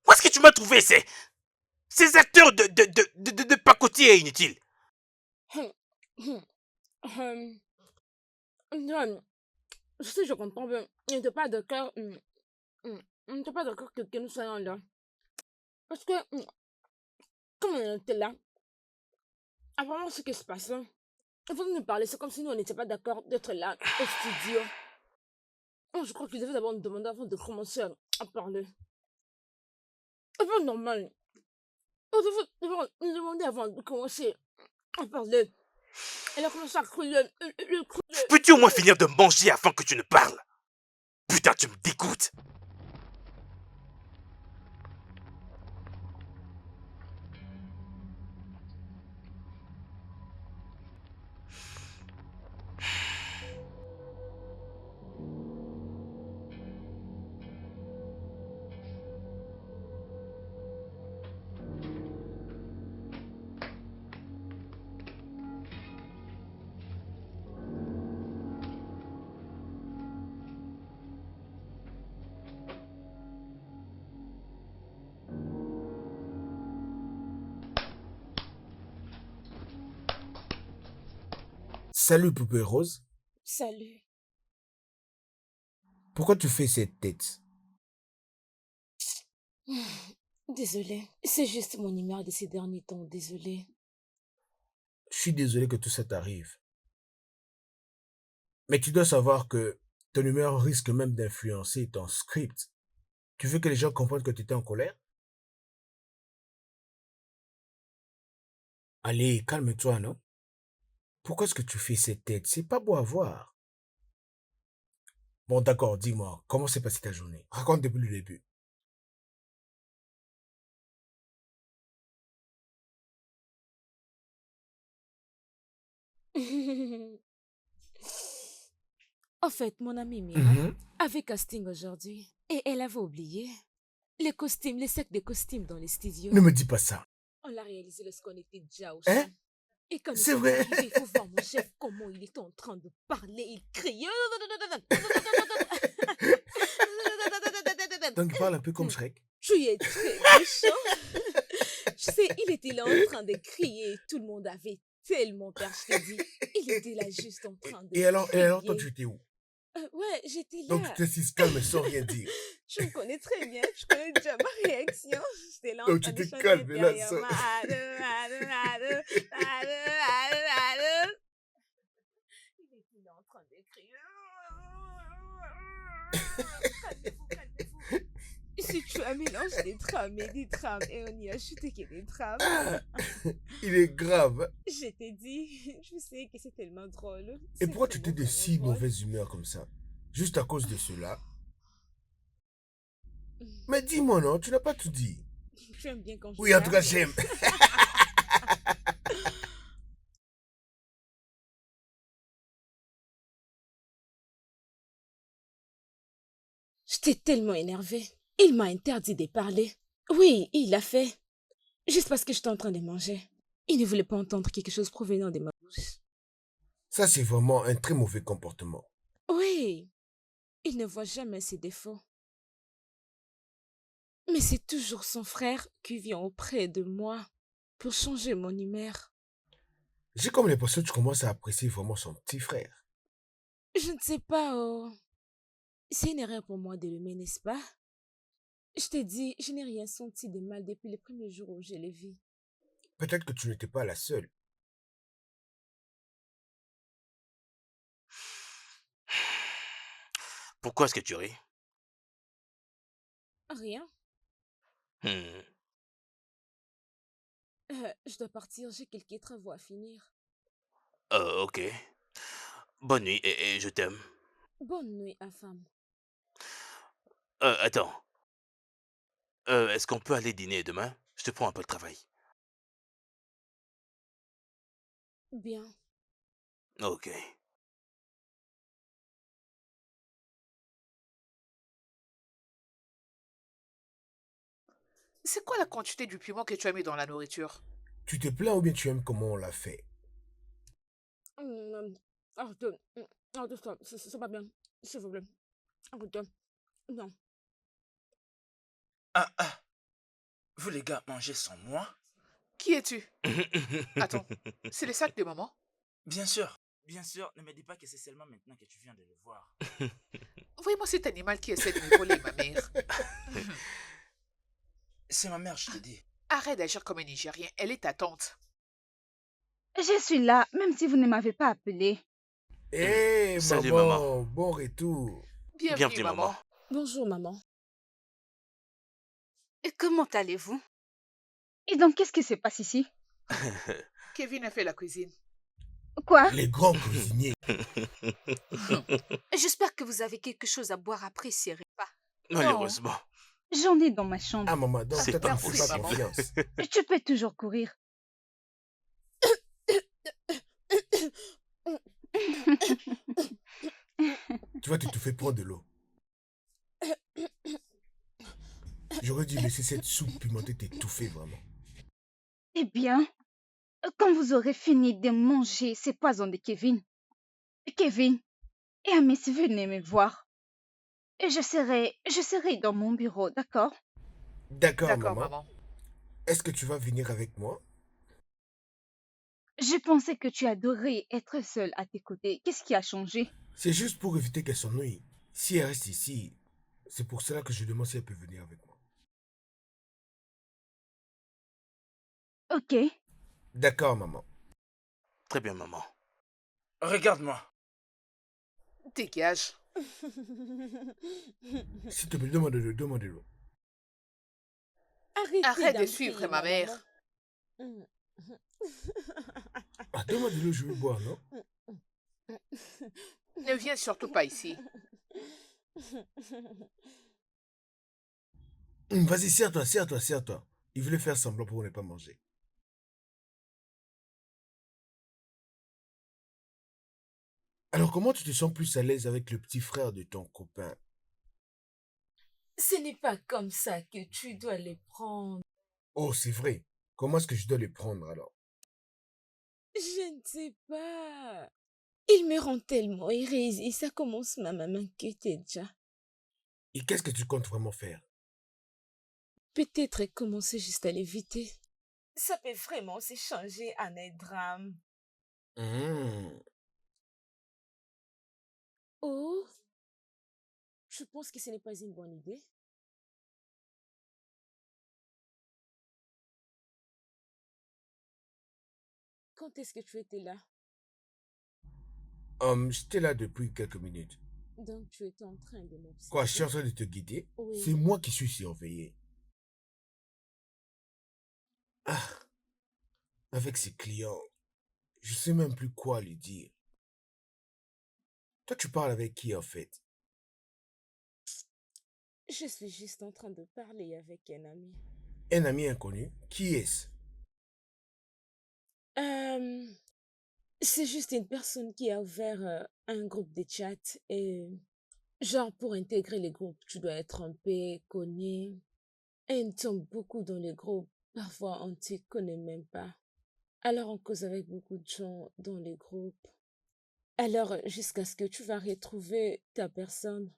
A: Où est-ce que tu m'as trouvé ces acteurs de pacotiers inutiles?
F: Non, je sais, je comprends bien. Il n'était pas d'accord. Il n'était pas d'accord que nous soyons là. Parce que, comme on était là, apparemment, ce qui se passe, vous nous parler, c'est comme si nous, on n'était pas d'accord d'être là, au studio. Oh, je crois que je devais d'abord nous demander avant de commencer à parler. C'est pas normal. On devait d'abord nous demander avant de commencer à parler. Elle a commencé à crier.
A: Peux-tu au moins finir de manger avant que tu ne parles? Putain, tu me dégoûtes.
B: Salut, poupée rose.
F: Salut.
B: Pourquoi tu fais cette tête?
F: Désolée. C'est juste mon humeur de ces derniers temps. Désolée.
B: Je suis désolé que tout ça t'arrive. Mais tu dois savoir que ton humeur risque même d'influencer ton script. Tu veux que les gens comprennent que tu étais en colère? Allez, calme-toi, non? Pourquoi est-ce que tu fais cette tête? C'est pas beau à voir. Bon, d'accord, dis-moi, comment s'est passée ta journée? Raconte depuis le début.
F: En fait, mon amie Mira avait casting aujourd'hui. Et elle avait oublié les costumes, les sacs de costumes dans les studios.
B: Ne me dis pas ça.
F: On l'a réalisé lorsqu'on était déjà au
B: Hein?
F: champ. Et quand nous
B: C'est
F: sommes
B: vrai?
F: arrivés, il faut voir mon chef comment il était en train de parler. Il criait.
B: Donc, il parle un peu comme Shrek.
F: Tu es très méchant. Tu sais, il était là en train de crier. Tout le monde avait tellement peur, je te dis. Il était là juste en train de
B: Et alors, toi,
F: crier.
B: tu étais où?
F: Ouais, j'étais là.
B: Donc, tu t'assises calme sans rien dire.
F: Je me connais très bien. Je connais déjà ma réaction. J'étais là en
B: Donc,
F: train
B: tu
F: de
B: t'es
F: chanter
B: calme, là,
F: derrière
B: ça.
F: moi. Il était là en train de crier. Calmez-vous, calmez-vous. Si tu as mélangé des trames et on y a ajouté que des trames.
B: Il est grave. Hein.
F: Je t'ai dit, je sais que c'est tellement drôle.
B: Et
F: C'est
B: pourquoi tu t'es
F: vraiment,
B: de
F: vraiment
B: si
F: drôle.
B: mauvaise humeur comme ça? Juste à cause de cela? Mais dis-moi non, tu n'as pas tout dit.
F: Tu aimes bien quand je
B: Oui, en tout cas,
F: parle.
B: j'aime.
F: J'étais tellement énervée. Il m'a interdit de parler. Oui, il l'a fait. Juste parce que j'étais en train de manger. Il ne voulait pas entendre quelque chose provenant de ma bouche.
B: Ça, c'est vraiment un très mauvais comportement.
F: Oui, il ne voit jamais ses défauts. Mais c'est toujours son frère qui vient auprès de moi pour changer mon humeur.
B: J'ai comme l'impression que tu commences à apprécier vraiment son petit frère.
F: Je ne sais pas, oh. C'est une erreur pour moi de l'aimer, n'est-ce pas? Je t'ai dit, je n'ai rien senti de mal depuis le premier jour où je l'ai vu.
B: Peut-être que tu n'étais pas la seule.
A: Pourquoi est-ce que tu ris?
F: Rien.
A: Hmm.
F: Je dois partir, j'ai quelques travaux à finir.
A: Ok. Bonne nuit et je t'aime.
F: Bonne nuit, femme.
A: Attends. Est-ce qu'on peut aller dîner demain? Je te prends un peu de travail.
F: Bien.
A: Ok.
C: C'est quoi la quantité du piment que tu as mis dans la nourriture?
B: Tu te plains ou bien tu aimes comment on l'a fait?
F: Arrête. Arrête ça. C'est pas bien. S'il vous plaît. Arrête. Non.
D: Ah, ah, vous les gars mangez sans moi?
C: Qui es-tu? Attends, c'est les sacs de maman?
D: Bien sûr. Bien sûr, ne me dis pas que c'est seulement maintenant que tu viens de le voir.
C: Envoyez-moi cet animal qui essaie de me voler ma mère.
D: C'est ma mère, je te dis.
C: Arrête d'agir comme un Nigérien, elle est ta tante.
E: Je suis là, même si vous ne m'avez pas appelé.
B: Hé,
A: Salut, maman.
B: maman, bon retour.
C: Bienvenue,
A: Bienvenue,
C: maman.
A: maman.
F: Bonjour, maman.
I: Et comment allez-vous?
E: Et donc, qu'est-ce qui se passe ici?
C: Kevin a fait la cuisine.
E: Quoi?
B: Les grands cuisiniers.
I: J'espère que vous avez quelque chose à boire après ces repas.
A: Malheureusement.
E: J'en ai dans ma chambre.
B: Ah, maman, donc
A: C'est
B: toi, tu
A: pas
B: ne fais
C: possible,
B: pas
C: maman.
B: confiance.
E: Tu peux toujours courir.
B: Tu vas te faire prendre de l'eau. J'aurais dû laisser cette soupe pimentée t'étouffer vraiment.
E: Eh bien, quand vous aurez fini de manger ces poisons de Kevin, et Amis, venez me voir. Et je serai dans mon bureau, d'accord?
B: D'accord,
C: D'accord,
B: maman.
C: maman.
B: Est-ce que tu vas venir avec moi?
E: Je pensais que tu adorais être seule à tes côtés. Qu'est-ce qui a changé?
B: C'est juste pour éviter qu'elle s'ennuie. Si elle reste ici, c'est pour cela que je demande si elle peut venir avec moi.
E: Ok.
B: D'accord, maman.
A: Très bien, maman.
D: Regarde-moi.
C: Dégage.
B: S'il te plaît, demande-le, demande-le.
C: Arrête de
F: d'en
C: suivre
F: crier,
C: ma mère.
F: maman.
B: Ah, demande-le, je veux boire, non?
C: Ne viens surtout pas ici.
B: Vas-y, serre-toi, serre-toi, serre-toi. Il voulait faire semblant pour ne pas manger. Alors, comment tu te sens plus à l'aise avec le petit frère de ton copain?
F: Ce n'est pas comme ça que tu dois les prendre.
B: Oh, c'est vrai. Comment est-ce que je dois les prendre alors?
F: Je ne sais pas. Il me rend tellement heureuse et ça commence même à m'inquiéter déjà.
B: Et qu'est-ce que tu comptes vraiment faire?
F: Peut-être commencer juste à l'éviter. Ça peut vraiment se changer en un drame.
B: Hmm.
F: Oh, je pense que ce n'est pas une bonne idée. Quand est-ce que tu étais là?
B: J'étais là depuis quelques minutes.
F: Donc tu étais en train de
B: Quoi, je suis
F: m'observer?
B: en train de te guider?
F: Oui.
B: C'est moi qui suis surveillé. Ah, Avec ses clients, je sais même plus quoi lui dire. Toi, tu parles avec qui en fait?
F: Je suis juste en train de parler avec un ami.
B: Un ami inconnu? Qui est-ce?
F: Euh, c'est juste une personne qui a ouvert un groupe de chat et genre pour intégrer les groupes, tu dois être un peu connu. Et nous sommes beaucoup dans les groupes. Parfois, on ne te connaît même pas. Alors, on cause avec beaucoup de gens dans les groupes. Alors, jusqu'à ce que tu vas retrouver ta personne.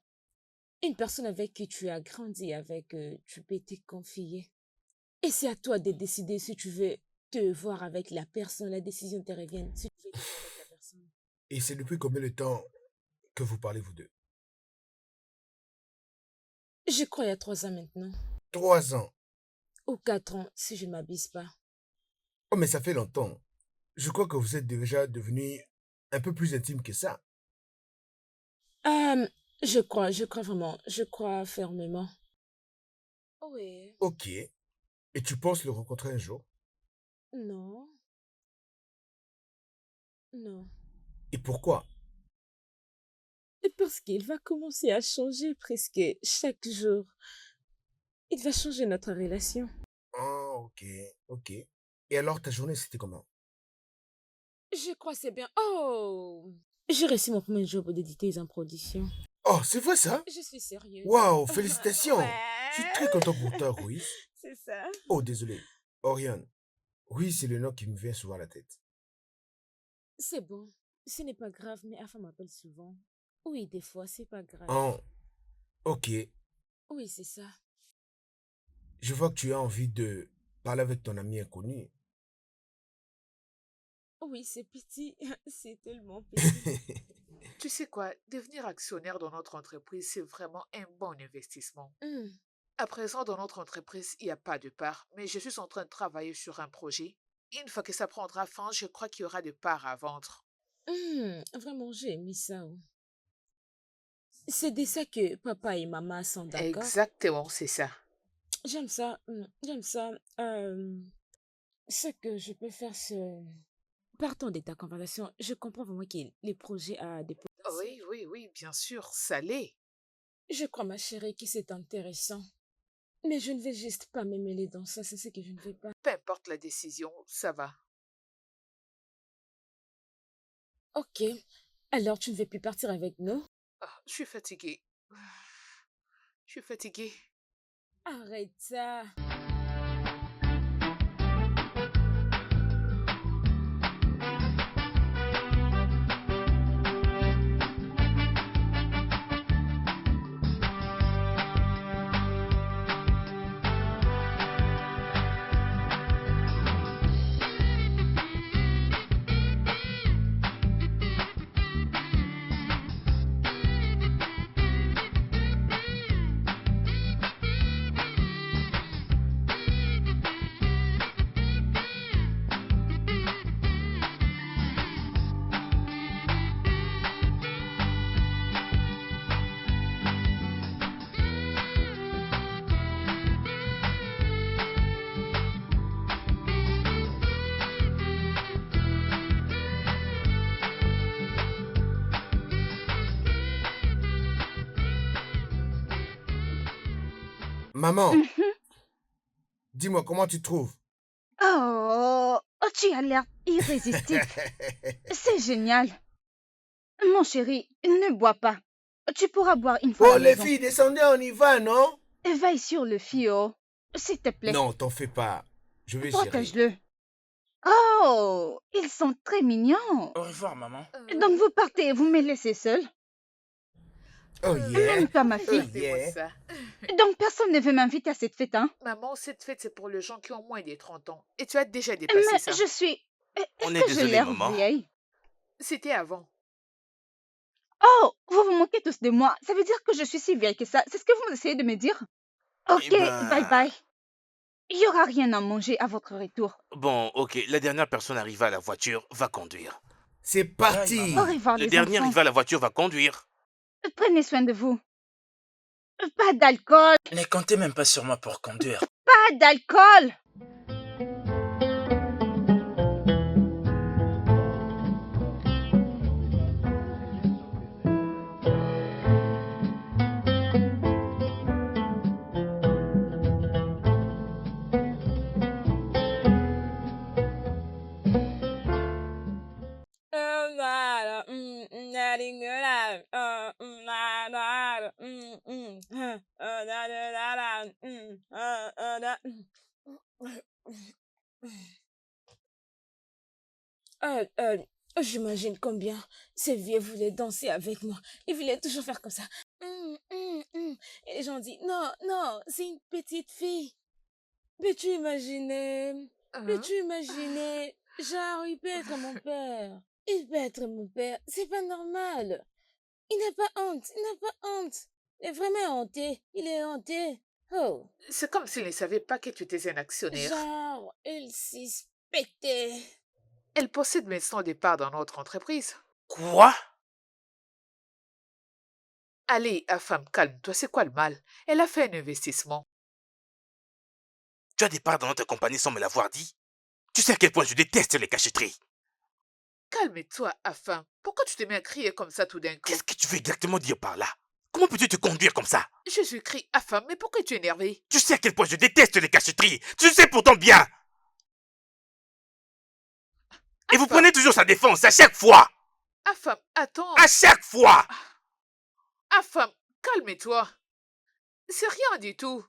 F: Une personne avec qui tu as grandi, avec tu peux te confier. Et c'est à toi de décider si tu veux te voir avec la personne. La décision te revient si tu veux te voir avec la personne.
B: Et c'est depuis combien de temps que vous parlez vous deux?
F: Je crois il y a 3 ans maintenant.
B: 3 ans.
F: Ou 4 ans, si je ne m'abuse pas.
B: Oh, mais ça fait longtemps. Je crois que vous êtes déjà devenu un peu plus intime que ça.
F: Je crois vraiment, je crois fermement. Oui.
B: Ok. Et tu penses le rencontrer un jour?
F: Non, non.
B: Et pourquoi?
F: Et parce qu'il va commencer à changer presque chaque jour. Il va changer notre relation.
B: Ah, ok, ok. Et alors, ta journée, c'était comment?
F: Je crois que c'est bien. Oh! J'ai réussi mon premier job d'éditeuse en production.
B: Oh, c'est vrai ça?
F: Je suis sérieuse.
B: Waouh, félicitations! Je suis très
F: Ouais.
B: content pour toi, Ruiz.
F: C'est ça.
B: Oh, désolé. Oriane. Ruiz, c'est le nom qui me vient souvent à la tête.
F: C'est bon. Ce n'est pas grave, mais Afa m'appelle souvent. Oui, des fois, c'est pas grave.
B: Oh, ok.
F: Oui, c'est ça.
B: Je vois que tu as envie de parler avec ton ami inconnu.
F: Oui, c'est petit. C'est tellement petit.
C: Tu sais quoi, devenir actionnaire dans notre entreprise, c'est vraiment un bon investissement.
F: Hmm.
C: À présent, dans notre entreprise, il n'y a pas de part, mais je suis en train de travailler sur un projet. Une fois que ça prendra fin, je crois qu'il y aura des parts à vendre.
F: Vraiment, j'ai aimé ça. Oh. C'est de ça que papa et maman sont d'accord.
C: Exactement, c'est ça.
F: J'aime ça. J'aime ça. Ce que je peux faire, c'est... Partant de ta conversation, je comprends vraiment que les projets a des potentiels.
C: Oui, bien sûr, ça l'est.
F: Je crois, ma chérie, que c'est intéressant. Mais je ne vais juste pas me mêler dans ça, c'est ce que je ne vais pas.
C: Peu importe la décision, ça va.
F: Ok, alors tu ne veux plus partir avec nous?
C: Ah, je suis fatiguée. Je suis fatiguée.
F: Arrête ça.
B: Maman,
E: Mhm.
B: dis-moi comment tu trouves?
E: Oh, tu as l'air irrésistible. C'est génial. Mon chéri, ne bois pas. Tu pourras boire une fois à
B: Oh,
E: la
B: les
E: maison.
B: filles, descendez, on y va, non?
E: Veille sur le fio, s'il te plaît.
B: Non, t'en fais pas. Je vais gérer.
E: Protège-le. Oh, ils sont très mignons.
D: Au revoir, maman.
E: Donc vous partez et vous me laissez seule.
B: Oh yeah.
E: Même toi, ma fille.
C: Regardez-moi
B: yeah.
C: ça.
E: Donc personne ne veut m'inviter à cette fête, hein?
C: Maman, cette fête, c'est pour les gens qui ont moins de 30 ans. Et tu as déjà
E: Mais
C: dépassé ça.
E: je suis...
A: On
E: Est-ce
A: est
E: que j'ai
A: désolé,
E: l'air
A: maman.
E: vieille?
C: C'était avant.
E: Oh, vous vous moquez tous de moi. Ça veut dire que je suis si vieille que ça. C'est ce que vous essayez de me dire? Ok,
A: Eh ben-
E: bye bye. Il n'y aura rien à manger à votre retour.
A: Bon, ok, la dernière personne arrivée à la voiture va conduire.
B: C'est parti.
D: Bye,
E: Au
D: maman.
E: revoir,
A: Le
E: les
A: dernier
E: enfants.
A: arrivé à la voiture va conduire.
E: Prenez soin de vous. Pas d'alcool.
D: Ne comptez même pas sur moi pour conduire.
E: Pas d'alcool.
F: Euh, euh, J'imagine combien ces vieux voulaient danser avec moi. Ils voulaient toujours faire comme ça. Et les gens disent, non, non, c'est une petite fille. Peux-tu imaginer?
C: Hein?
F: Peux-tu imaginer? Genre, il peut être mon père. Il peut être mon père. C'est pas normal. Il n'a pas honte. Il n'a pas honte. Il est vraiment hanté. Il est hanté. Oh.
C: C'est comme s'il ne savait pas que tu étais un actionnaire.
F: Genre, il suspectait.
C: Elle possède maintenant des parts dans notre entreprise.
A: Quoi?
C: Allez, femme, calme-toi, c'est quoi le mal? Elle a fait un investissement.
A: Tu as des parts dans notre compagnie sans me l'avoir dit? Tu sais à quel point je déteste les cachotteries.
C: Calme-toi, femme. Pourquoi tu te mets à crier comme ça tout d'un coup?
A: Qu'est-ce que tu veux exactement dire par là? Comment peux-tu te conduire comme ça?
C: Jésus-Christ, femme, mais pourquoi tu es énervé?
A: Tu sais à quel point je déteste les cachotteries. Tu le sais pourtant bien. Et vous
C: Femme,
A: prenez toujours sa défense à chaque fois.
C: femme, attends.
A: À chaque fois.
C: Femme, calme-toi. C'est rien du tout.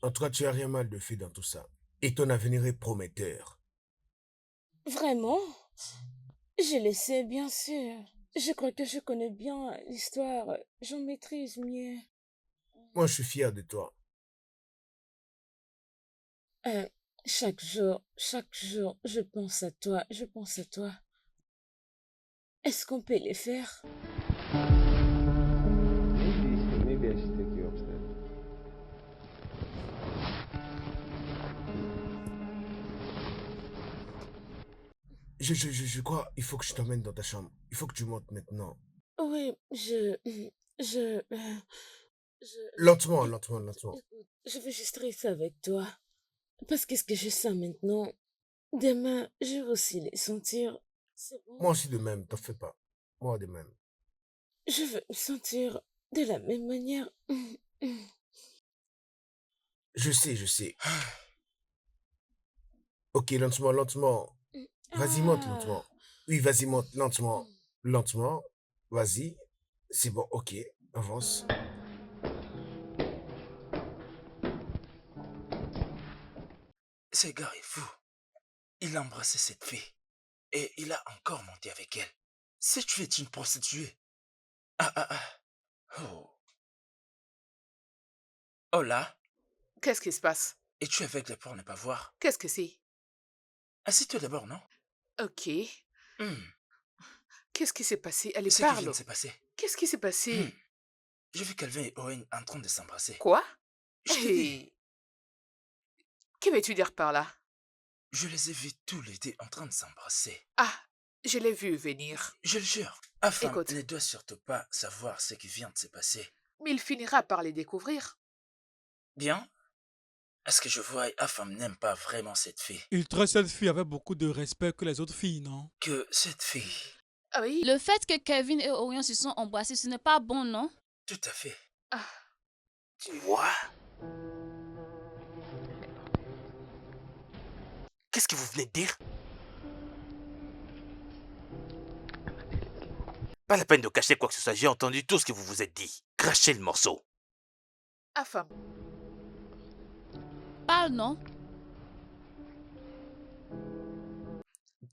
B: En tout cas, tu as rien mal de fait dans tout ça. Et ton avenir est prometteur.
F: Vraiment? Je le sais, bien sûr. Je crois que je connais bien l'histoire. J'en maîtrise mieux.
B: Moi, je suis fier de toi.
F: Euh, chaque jour, je pense à toi, je pense à toi. Est-ce qu'on peut les faire?
J: Maybe I should take you upstairs.
B: Je crois, il faut que je t'emmène dans ta chambre. Il faut que tu montes maintenant.
F: Oui, je,
B: Lentement, lentement, lentement.
F: écoute, je veux juste rester avec toi. Parce que ce que je sens maintenant, demain, je vais aussi les sentir. C'est bon.
B: Moi aussi de même, t'en fais pas. Moi de même.
F: Je veux me sentir de la même manière.
B: Je sais. Ok, lentement, lentement. Vas-y, monte
F: Ah.
B: lentement. Oui, vas-y, monte lentement. Lentement. Vas-y. C'est bon, ok. Avance.
D: Ce gars est fou. Il a embrassé cette fille. Et il a encore monté avec elle. Cette fille est une prostituée. Ah. Oh. Oh là.
C: Qu'est-ce qui se passe?
D: Es-tu aveugle pour ne pas voir?
C: Qu'est-ce que c'est?
D: Assieds-toi d'abord, non?
C: Ok.
D: Hmm.
C: Qu'est-ce qui s'est passé? Allez,
D: Ce qui vient
C: parle.
D: de se passer.
C: Qu'est-ce qui s'est passé?
D: Hmm. J'ai vu Calvin et Owen en train de s'embrasser.
C: Quoi?
D: Je t'ai dit,
C: Hey, que veux-tu dire par là?
D: je les ai vus tous les deux en train de s'embrasser.
C: Ah, je l'ai vu venir.
D: Je le jure. Afin
C: Écoute.
D: ne doit surtout pas savoir ce qui vient de se passer.
C: Mais il finira par les découvrir.
D: Bien? Est-ce que je vois Afam n'aime pas vraiment cette fille?
K: Il traite cette fille avec beaucoup de respect que les autres filles, non?
D: Que cette fille...
C: Ah oui?
H: Le fait que Kevin et Orion se sont embrassés, ce n'est pas bon, non?
D: Tout à fait.
C: Ah,
A: Quoi? Qu'est-ce que vous venez de dire? Pas la peine de cacher quoi que ce soit, j'ai entendu tout ce que vous vous êtes dit. Crachez le morceau.
C: femme.
H: Parle, non?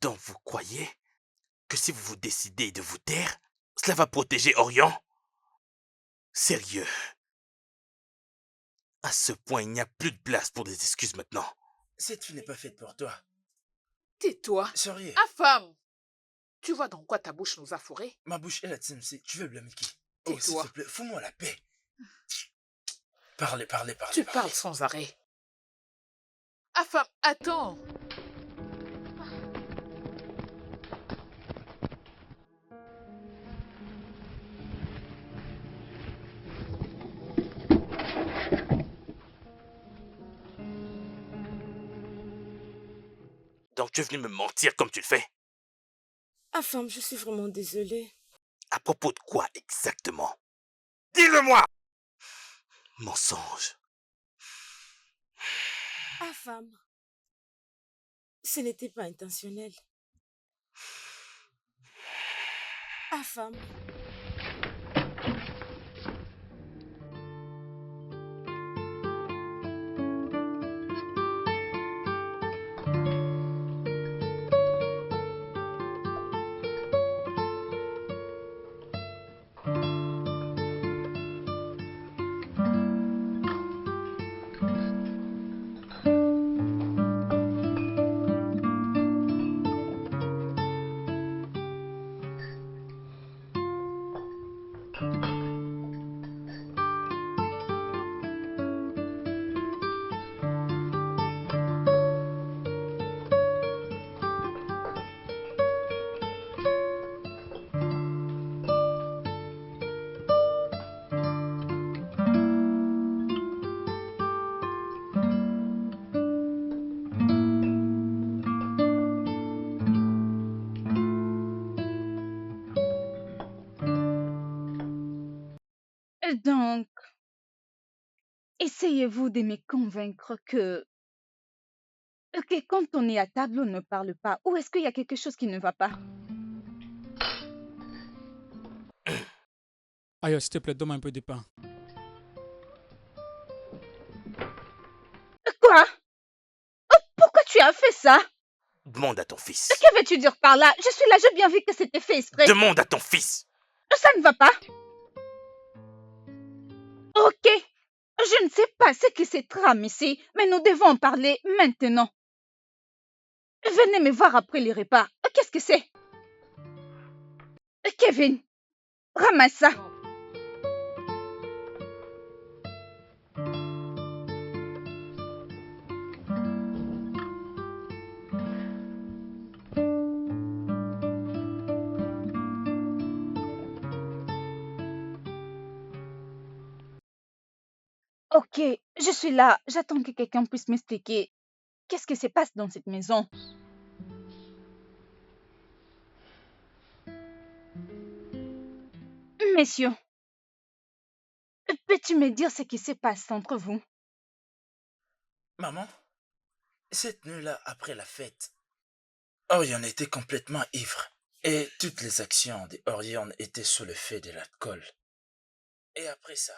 A: Donc vous croyez que si vous vous décidez de vous taire, cela va protéger Orion? Sérieux? À ce point, il n'y a plus de place pour des excuses maintenant.
D: Cette fille n'est pas faite pour toi.
C: Tais-toi.
D: Sérieux.
C: Femme. Tu vois dans quoi ta bouche nous a fourrés?
D: Ma bouche est la tienne, tu veux blâmer qui? Oh, s'il
C: Tais-toi.
D: te plaît, fous-moi la paix. Parlez.
C: Tu parles sans arrêt. Femme, attends.
A: Donc tu es venu me mentir comme tu le fais?
F: Afam, je suis vraiment désolée.
A: À propos de quoi exactement? Dis-le-moi! Mensonge.
F: Afam, Ce n'était pas intentionnel. Ah, femme.
E: Donc, essayez-vous de me convaincre que quand on est à table, on ne parle pas. Ou est-ce qu'il y a quelque chose qui ne va pas?
K: Aïe, s'il te plaît, donne-moi un peu de pain.
E: Quoi? Pourquoi tu as fait ça?
A: Demande à ton fils.
E: Que veux-tu dire par là? Je suis là, j'ai bien vu que c'était fait exprès.
A: Demande à ton fils.
E: Ça ne va pas. Ok, je ne sais pas ce qui se trame ici, mais nous devons en parler maintenant. Venez me voir après les repas. Qu'est-ce que c'est? Kevin, ramasse ça. Ok, je suis là. J'attends que quelqu'un puisse m'expliquer qu'est-ce qui se passe dans cette maison. Messieurs, peux-tu me dire ce qui se passe entre vous?
D: Maman, cette nuit-là, après la fête, Orion était complètement ivre. Et toutes les actions de Orion étaient sous le fait de l'alcool. Et après ça,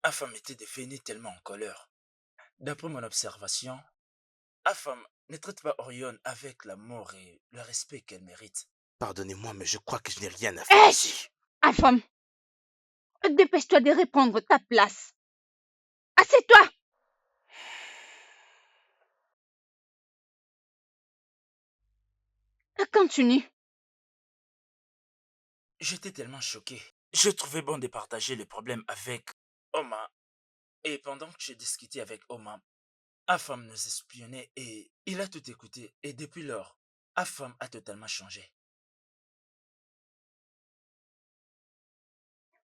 D: Afam était devenue tellement en colère. D'après mon observation, Afam ne traite pas Orion avec l'amour et le respect qu'elle mérite.
A: Pardonnez-moi, mais je crois que je n'ai rien à faire ici.
E: Afam, dépêche-toi de reprendre ta place. Assieds-toi. Continue.
D: J'étais tellement choqué. Je trouvais bon de partager le problème avec Oma. Et pendant que je discutais avec Oma, Afam nous espionnait et il a tout écouté. Et depuis lors, Afam a totalement changé.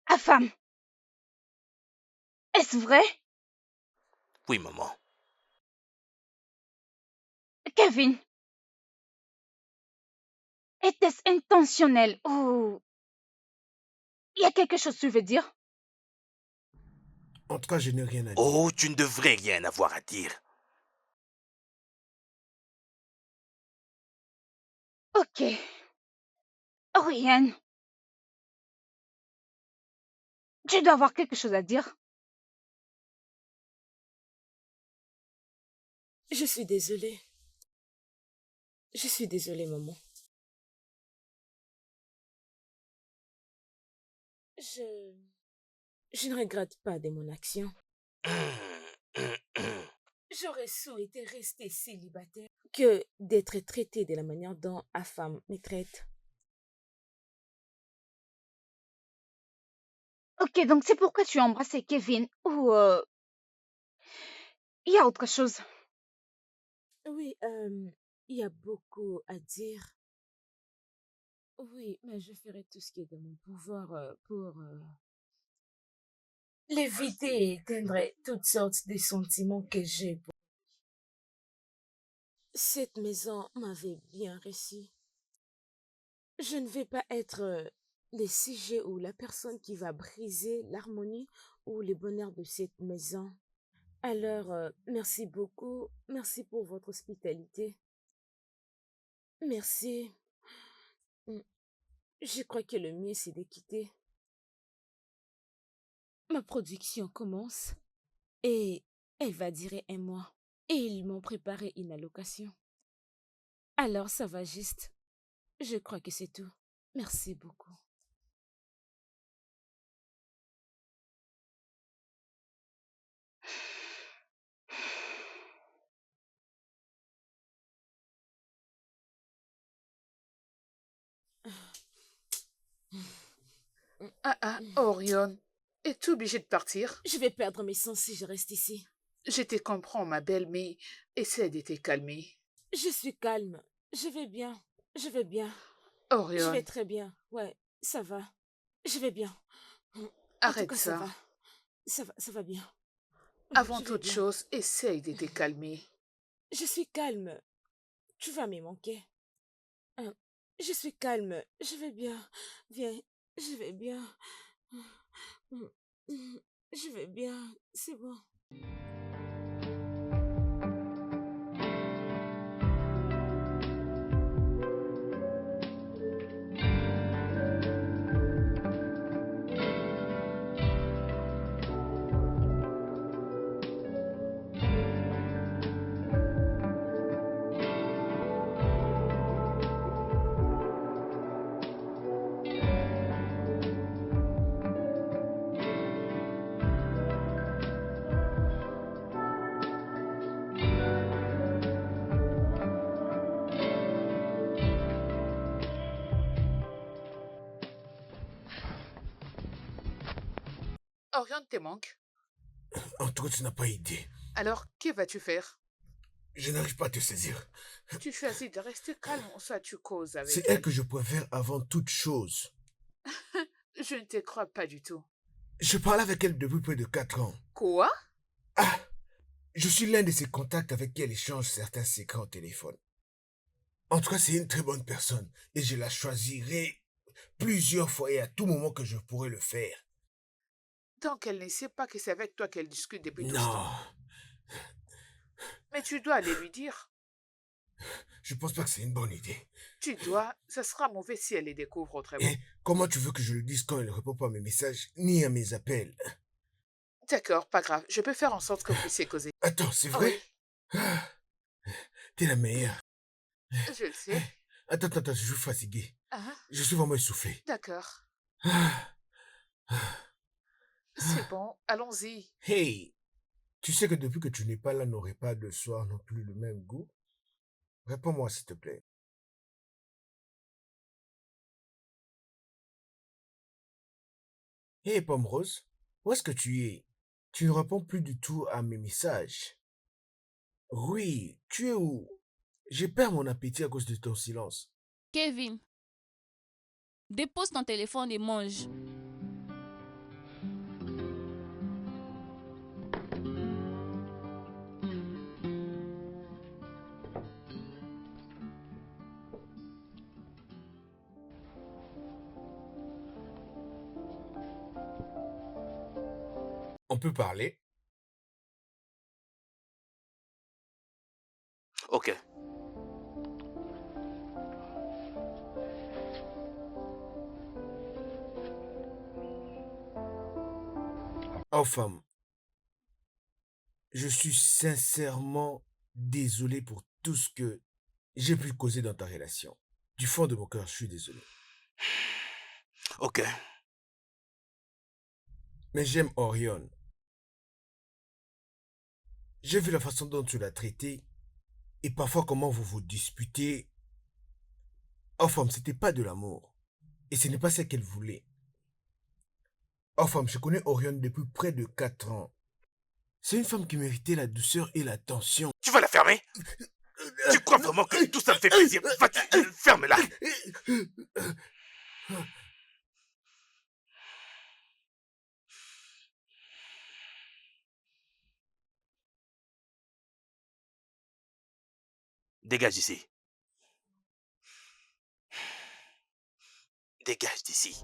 E: Afam, est-ce vrai?
A: Oui, maman.
E: Kevin, était-ce intentionnel ou il y a quelque chose que tu veux dire?
B: En tout cas, je n'ai rien à dire.
A: Oh, tu ne devrais rien avoir à dire.
E: Ok. Oriane, tu dois avoir quelque chose à dire.
F: Je suis désolée. Je suis désolée, maman. Je ne regrette pas de mon action. J'aurais souhaité rester célibataire que d'être traitée de la manière dont Afam me traite.
E: Ok, donc c'est pourquoi tu as embrassé Kevin ou il y a autre chose?
F: Oui, il y a beaucoup à dire. Oui, mais je ferai tout ce qui est de mon pouvoir pour l'éviter et éteindre toutes sortes de sentiments que j'ai pour... Cette maison m'avait bien reçu. Je ne vais pas être le sujet ou la personne qui va briser l'harmonie ou le bonheur de cette maison. Alors, merci beaucoup. Merci pour votre hospitalité. Merci. Mm, Je crois que le mieux, c'est de quitter. Ma production commence et elle va durer un mois. Et ils m'ont préparé une allocation. Alors, ça va juste. Je crois que c'est tout. Merci beaucoup.
C: Ah, Orion, es-tu obligée de partir?
F: Je vais perdre mes sens si je reste ici.
C: Je te comprends, ma belle, mais essaie de te calmer.
F: Je suis calme. Je vais bien. Je vais bien. Je vais
C: Orion,
F: très bien. Ouais, ça va. Je vais bien. En tout
C: arrête
F: cas, ça
C: ça.
F: va. Ça va bien.
C: Avant
F: Je vais
C: toute
F: bien.
C: chose, essaye de te calmer.
F: Je suis calme. Tu vas me manquer. Hein, Je suis calme. Je vais bien. Viens. Je vais bien. Je vais bien. C'est bon.
C: Orion te manque.
B: En tout cas, tu n'as pas idée.
C: Alors, que vas-tu faire?
B: Je n'arrive pas à te saisir.
C: Tu choisis de rester calme ou soit tu causes avec
B: C'est elle
C: elle.
B: que je préfère avant toute chose.
C: Je ne te crois pas du tout.
B: Je parle avec elle depuis près de 4 ans.
C: Quoi?
B: Ah! Je suis l'un de ses contacts avec qui elle échange certains secrets au téléphone. En tout cas, c'est une très bonne personne et je la choisirai plusieurs fois et à tout moment que je pourrai le faire.
C: Donc elle ne sait pas que c'est avec toi qu'elle discute depuis tout ce
B: Non,
C: temps. Mais tu dois aller lui dire.
B: je pense pas que c'est une bonne idée.
C: Tu dois. Ça sera mauvais si elle les découvre autrement.
B: Et comment tu veux que je le dise quand elle ne répond pas à mes messages ni à mes appels?
C: D'accord, pas grave. Je peux faire en sorte que vous puissiez causer.
B: Attends, c'est
C: Ah
B: vrai?
C: oui,
B: Ah, t'es la meilleure.
C: je le sais.
B: Attends, je suis fatigué.
C: Ah,
B: Je suis vraiment essoufflé.
C: d'accord.
B: Ah,
C: C'est bon, allons-y.
B: Hey, tu sais que depuis que tu n'es pas là, nos repas de soir n'ont plus le même goût? Réponds-moi, s'il te plaît. Hey, Pomme Rose, où est-ce que tu es? Tu ne réponds plus du tout à mes messages. Oui, tu es où? J'ai perdu mon appétit à cause de ton silence.
H: Kevin, dépose ton téléphone et mange.
B: On peut parler?
A: Ok.
B: Oh, femme, je suis sincèrement désolé pour tout ce que j'ai pu causer dans ta relation. Du fond de mon cœur, je suis désolé.
A: Ok.
B: Mais j'aime Orion. J'ai vu la façon dont tu l'as traité et parfois comment vous vous disputez. Oh, femme, c'était pas de l'amour. Et ce n'est pas ce qu'elle voulait. Oh, femme, je connais Orion depuis près de 4 ans. C'est une femme qui méritait la douceur et l'attention.
A: Tu vas la fermer? Tu crois vraiment que tout ça me fait plaisir? Va-tu ferme-la? Dégage d'ici. Dégage d'ici.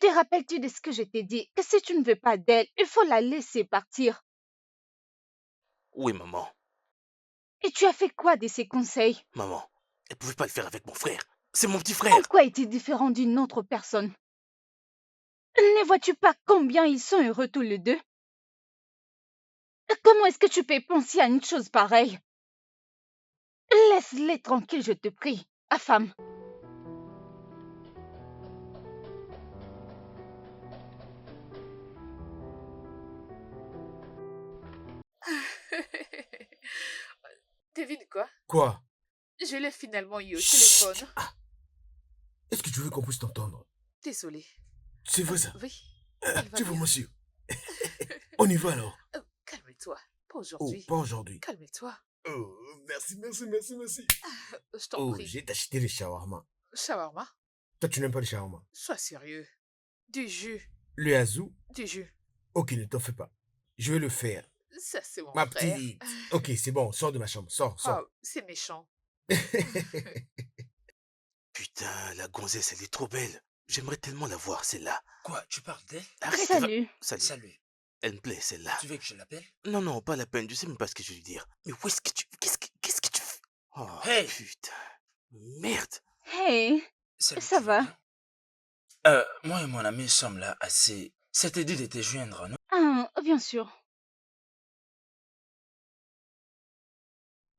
E: Te rappelles-tu de ce que je t'ai dit? Que si tu ne veux pas d'elle, il faut la laisser partir.
A: Oui, maman.
E: Et tu as fait quoi de ces conseils?
A: Maman, elle pouvait pas le faire avec mon frère. C'est mon petit
E: En
A: frère.
E: quoi est-il différent d'une autre personne? Ne vois-tu pas combien ils sont heureux tous les deux? Comment est-ce que tu peux penser à une chose pareille? Laisse-les tranquilles, je te prie. Affam.
C: Devine quoi?
B: Quoi?
C: Je l'ai finalement eu au
B: Chut.
C: téléphone.
B: Ah, est-ce que tu veux qu'on puisse t'entendre?
C: Désolée.
B: C'est vrai ça?
C: Oui, elle va
B: Tu es
C: bien.
B: vraiment sûr? On y va alors?
C: Calme-toi. Pas
B: Oh,
C: aujourd'hui.
B: pas aujourd'hui.
C: Calme-toi.
B: Oh, merci, merci, merci, merci.
C: Je t'en
B: Oh,
C: prie.
B: j'ai acheté les shawarma.
C: Shawarma?
B: Toi, tu n'aimes pas les shawarma?
C: Sois sérieux. Du jus.
B: Le Yazoo?
C: Du jus.
B: Ok, ne t'en fais pas. Je vais le faire.
C: Ça, c'est mon
B: Ma
C: frère.
B: petite. Ok, c'est bon, sors de ma chambre. Sors,
C: Oh,
B: sors.
C: c'est méchant.
A: Putain, la gonzesse, elle est trop belle. J'aimerais tellement la voir, celle-là.
D: Quoi, tu parles d'elle?
A: Arrête, elle va-
E: Salut.
A: Salut.
D: Salut.
A: Elle me plaît, celle-là.
D: Tu veux que je l'appelle?
A: Non, non, pas la peine. Je sais même pas ce que je vais lui dire. Mais où est-ce que tu... Qu'est-ce que tu fais? Oh,
D: Hey!
A: putain. Merde.
E: Hey,
D: Salut,
E: ça
D: tu vas
E: va?
D: bien? Moi et mon ami sommes là assez... Ça t'est dit de te joindre, non?
E: Ah, bien sûr.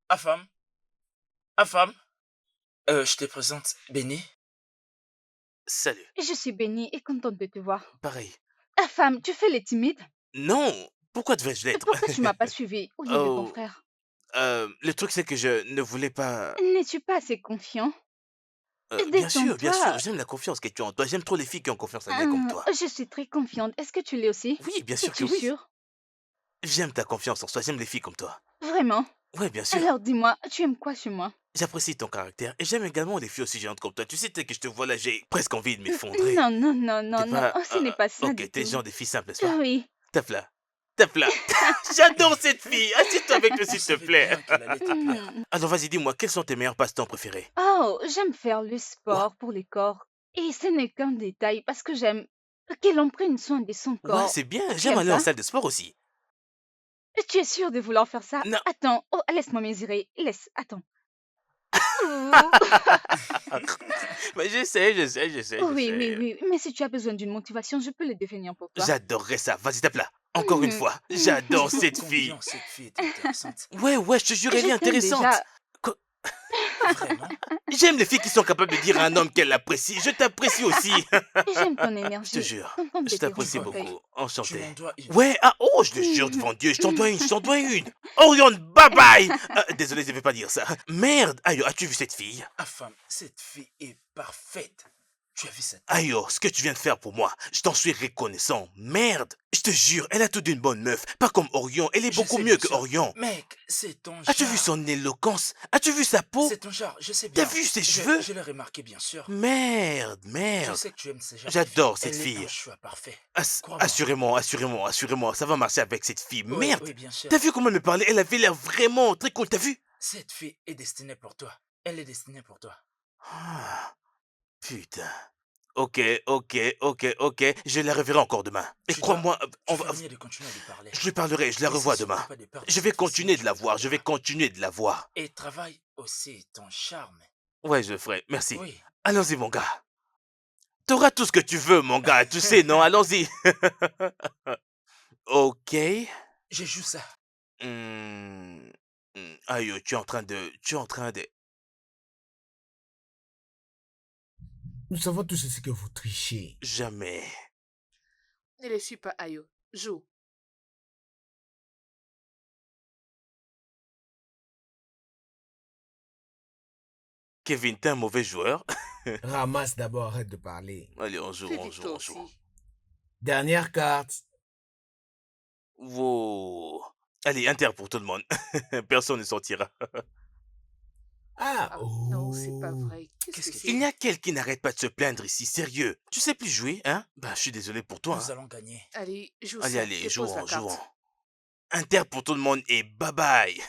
D: Afam? Afam? Je te présente Benny.
A: Salut.
E: Je suis bénie et contente de te voir.
A: Pareil.
E: Affam, tu fais les timides?
A: Non. Pourquoi devrais-je l'être?
E: Pourquoi tu m'as pas suivi au lieu de ton
A: Oh,
E: frère?
A: le truc, c'est que je ne voulais pas...
E: N'es-tu pas assez confiant?
A: bien sûr,
E: Détends-toi.
A: j'aime la confiance que tu as en toi. J'aime trop les filles qui ont confiance en elles comme
E: Ah,
A: toi.
E: je suis très confiante. Est-ce que tu l'es aussi?
A: Oui, bien sûr que
E: Es-tu
A: oui.
E: sûre?
A: J'aime ta confiance en toi. J'aime les filles comme toi.
E: Vraiment?
A: Ouais, bien sûr.
E: Alors dis-moi, tu aimes quoi chez moi?
A: J'apprécie ton caractère et j'aime également les filles aussi géantes comme toi. Tu sais, dès que je te vois là, j'ai presque envie de m'effondrer.
E: Non, non, non, non,
A: T'es
E: non.
A: pas...
E: Oh, ce n'est pas ça
A: ok,
E: du
A: t'es
E: tout.
A: genre des filles simples, n'est-ce pas?
E: Oui.
A: Tape là. Tape là. J'adore cette fille. Assieds-toi avec nous, s'il te plaît. Alors, vas-y, dis-moi, quels sont tes meilleurs passe-temps préférés?
E: Oh, j'aime faire le
A: Quoi?
E: sport pour les corps. Et ce n'est qu'un détail parce que j'aime qu'elle en prenne soin de son
A: Ouais,
E: corps.
A: c'est bien.
E: Tu
A: J'aime
E: aimes
A: aller en
E: ça?
A: salle de sport aussi.
E: Tu es sûre de vouloir faire ça?
A: Non.
E: Attends, oh, laisse-moi mesurer. Laisse, attends. Ouh.
A: Mais j'essaie.
E: Oui, oui, oui. Mais si tu as besoin d'une motivation, je peux le devenir pour toi.
A: J'adorerais ça. Vas-y, tape là. Encore une fois. J'adore cette fille.
D: Combien cette fille est intéressante.
A: Ouais, je te jure, elle est
E: Je t'aime
A: intéressante.
E: déjà.
A: Quoi?
D: Vraiment?
A: J'aime les filles qui sont capables de dire à un homme qu'elle l'apprécie. Je t'apprécie aussi.
E: J'aime ton
A: Je te
E: énergie.
A: jure.
E: Contente de
A: Je
E: te
A: t'apprécie
E: rencontrer.
A: beaucoup.
D: Tu
A: Enchanté.
D: m'en dois une.
A: Ouais, ah, oh, je le jure devant Dieu, je t'en dois une. Orion, bye bye. Désolé, je ne vais pas dire ça. Merde, Ayo, as-tu vu cette fille?
D: Afam, cette fille est parfaite. Tu as vu cette...
A: Ayo, ce que tu viens de faire pour moi, je t'en suis reconnaissant. Merde, je te jure, elle a tout d'une bonne meuf. Pas comme Orion, elle est
D: Je
A: beaucoup
D: sais,
A: mieux
D: bien
A: que
D: sûr.
A: Orion.
D: Mec, c'est ton genre.
A: As-tu vu son éloquence? As-tu vu sa peau?
D: C'est ton genre, je sais
A: T'as
D: bien.
A: vu ses cheveux?
D: Je l'ai remarqué, bien sûr.
A: Merde.
D: Je sais que tu aimes ce genre de
A: J'adore
D: fille.
A: cette
D: Elle est
A: fille.
D: un choix parfait.
A: Assurément, ça va marcher avec cette fille.
D: Oui,
A: Merde.
D: oui, bien sûr.
A: T'as vu comment elle me parlait? Elle avait l'air vraiment très cool, t'as vu?
D: Cette fille est destinée pour toi. Elle est destinée pour toi.
A: Ah, putain. Ok. Je la reverrai encore demain. Et
D: Tu
A: crois-moi,
D: Tu fais mieux de continuer à lui parler.
A: je lui parlerai, je la
D: Et
A: revois
D: s'assure
A: demain.
D: pas de perdre
A: Je vais
D: cette fille,
A: continuer
D: sinon
A: de la
D: tu
A: voir, je vais
D: perdras.
A: continuer de la voir.
D: Et travaille aussi ton charme.
A: Ouais, je le ferai, merci.
D: Oui.
A: Allons-y, mon gars. T'auras tout ce que tu veux, mon gars, tu sais, non? Allons-y. Ok.
D: Je joue ça.
A: Aïe, tu es en train de...
B: Nous savons tous ce que vous trichez.
A: Jamais.
C: Ne les suis pas, Ayo. Joue.
A: Kevin, t'es un mauvais joueur.
B: Ramasse d'abord, arrête de parler.
A: Allez, on joue.
C: Fais vite toi aussi.
B: Dernière carte.
A: Wow. Allez, Inter pour tout le monde. Personne ne sortira.
B: Ah,
C: Non, c'est pas
B: oh.
C: vrai. Qu'est-ce que
A: Il n'y
C: c'est?
A: a quelqu'un qui n'arrête pas de se plaindre ici, sérieux. Tu sais plus jouer, hein? Bah, je suis désolé pour toi.
D: Nous
A: Hein.
D: allons gagner.
C: Allez, joue
A: Allez,
C: ça.
A: allez,
C: Dépose la
A: jouons.
C: carte.
A: Inter pour tout le monde et bye bye.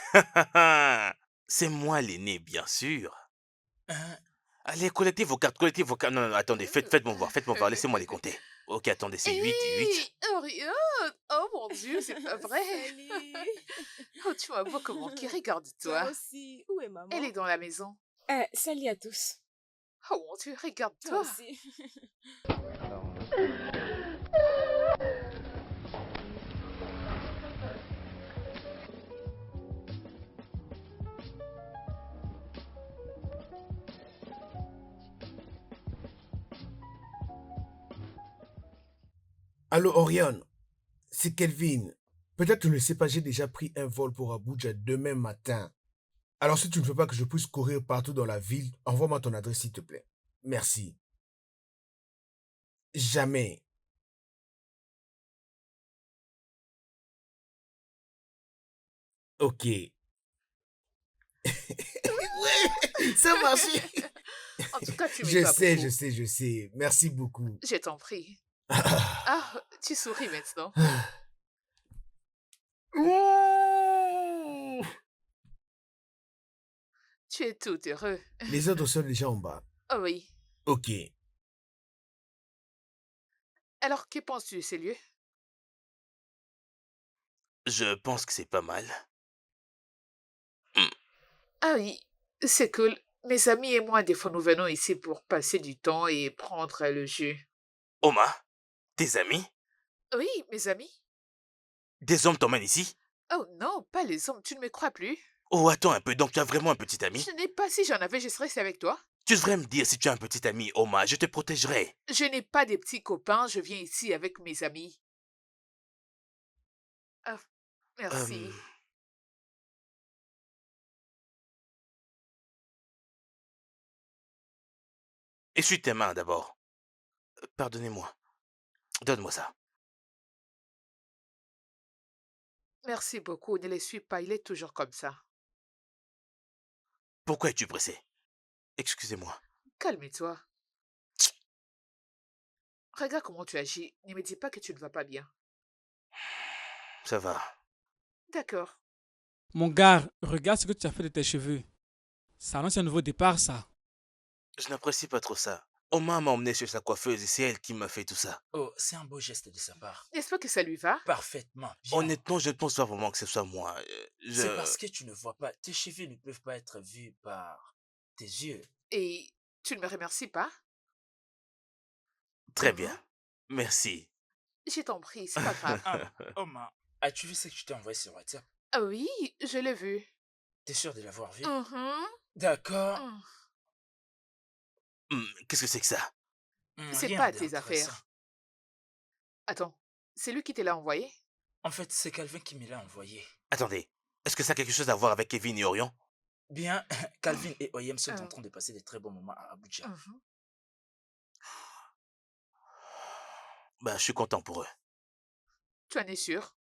A: C'est moi l'aîné, bien sûr.
D: Hein?
A: Allez, collectez vos cartes. Non, attendez, faites-moi voir, laissez-moi les compter. Ok, attendez, c'est 8, 8.
C: Hé, Orion! Oh mon Dieu, c'est pas vrai.
F: Salut.
C: Oh, tu m'as beaucoup manqué,
F: Toi
C: regarde-toi.
F: aussi. Où est
C: Elle
F: maman?
C: est dans la maison.
F: Salut à tous.
C: Oh mon Dieu,
F: Toi
C: regarde-toi.
F: aussi.
B: Allô, Orion, c'est Kelvin. Peut-être tu ne le sais pas, j'ai déjà pris un vol pour Abuja demain matin. Alors si tu ne veux pas que je puisse courir partout dans la ville, envoie-moi ton adresse s'il te plaît. Merci. Jamais. Ok. Ouais, ça marche.
C: En tout cas, tu
B: Je
C: m'étonnes
B: sais,
C: beaucoup.
B: je sais. Merci beaucoup.
C: Je t'en prie. Ah, tu souris maintenant.
B: Ouh.
C: Tu es tout heureux.
B: Les autres sont déjà en bas.
C: Oh oui.
B: Ok.
C: Alors, que penses-tu de ces lieux?
A: Je pense que c'est pas mal.
C: Ah oui, c'est cool. Mes amis et moi, des fois, nous venons ici pour passer du temps et prendre le jus.
A: Oma, tes amis?
C: Oui, mes amis.
A: Des hommes t'emmènent ici?
C: Oh non, pas les hommes, tu ne me crois plus?
A: Oh, attends un peu, donc tu as vraiment un petit ami?
C: Je n'ai pas, si j'en avais, je serais resté avec toi.
A: Tu devrais me dire si tu as un petit ami, Oma, je te protégerai.
C: Je n'ai pas des petits copains, je viens ici avec mes amis. Ah, merci.
A: Euh, Essuie tes mains d'abord. Pardonnez-moi. Donne-moi ça.
C: Merci beaucoup, ne les suis pas, il est toujours comme ça.
A: Pourquoi es-tu pressé? Excusez-moi.
C: Calme-toi. Regarde comment tu agis. Ne me dis pas que tu ne vas pas bien.
A: Ça va.
C: D'accord.
K: Mon gars, regarde ce que tu as fait de tes cheveux. Ça annonce un nouveau départ, ça.
A: Je n'apprécie pas trop ça. Oma m'a emmené chez sa coiffeuse et c'est elle qui m'a fait tout ça.
D: Oh, c'est un beau geste de sa part.
C: N'est-ce pas que ça lui va?
D: Parfaitement bien.
A: Honnêtement, je ne pense pas vraiment que ce soit moi.
D: C'est parce que tu ne vois pas. Tes cheveux ne peuvent pas être vus par tes yeux.
C: Et tu ne me remercies pas?
A: Très bien. Merci.
C: Je t'en prie, c'est pas grave.
D: Oma, as-tu vu ce que je t'ai envoyé sur WhatsApp?
C: Ah oui, je l'ai vu.
D: T'es sûr de l'avoir vu?
C: Mhm.
D: D'accord.
A: Qu'est-ce que c'est que ça?
C: C'est
D: Rien
C: pas tes
D: d'intéressant.
C: affaires. Attends, c'est lui qui te l'a envoyé?
D: En fait, c'est Calvin qui me l'a envoyé.
A: Attendez, est-ce que ça a quelque chose à voir avec Kevin et Orion?
D: Bien, Calvin et Oyem sont en train de passer de très bons moments à Abuja.
A: Ben, je suis content pour eux.
C: Tu en es sûr?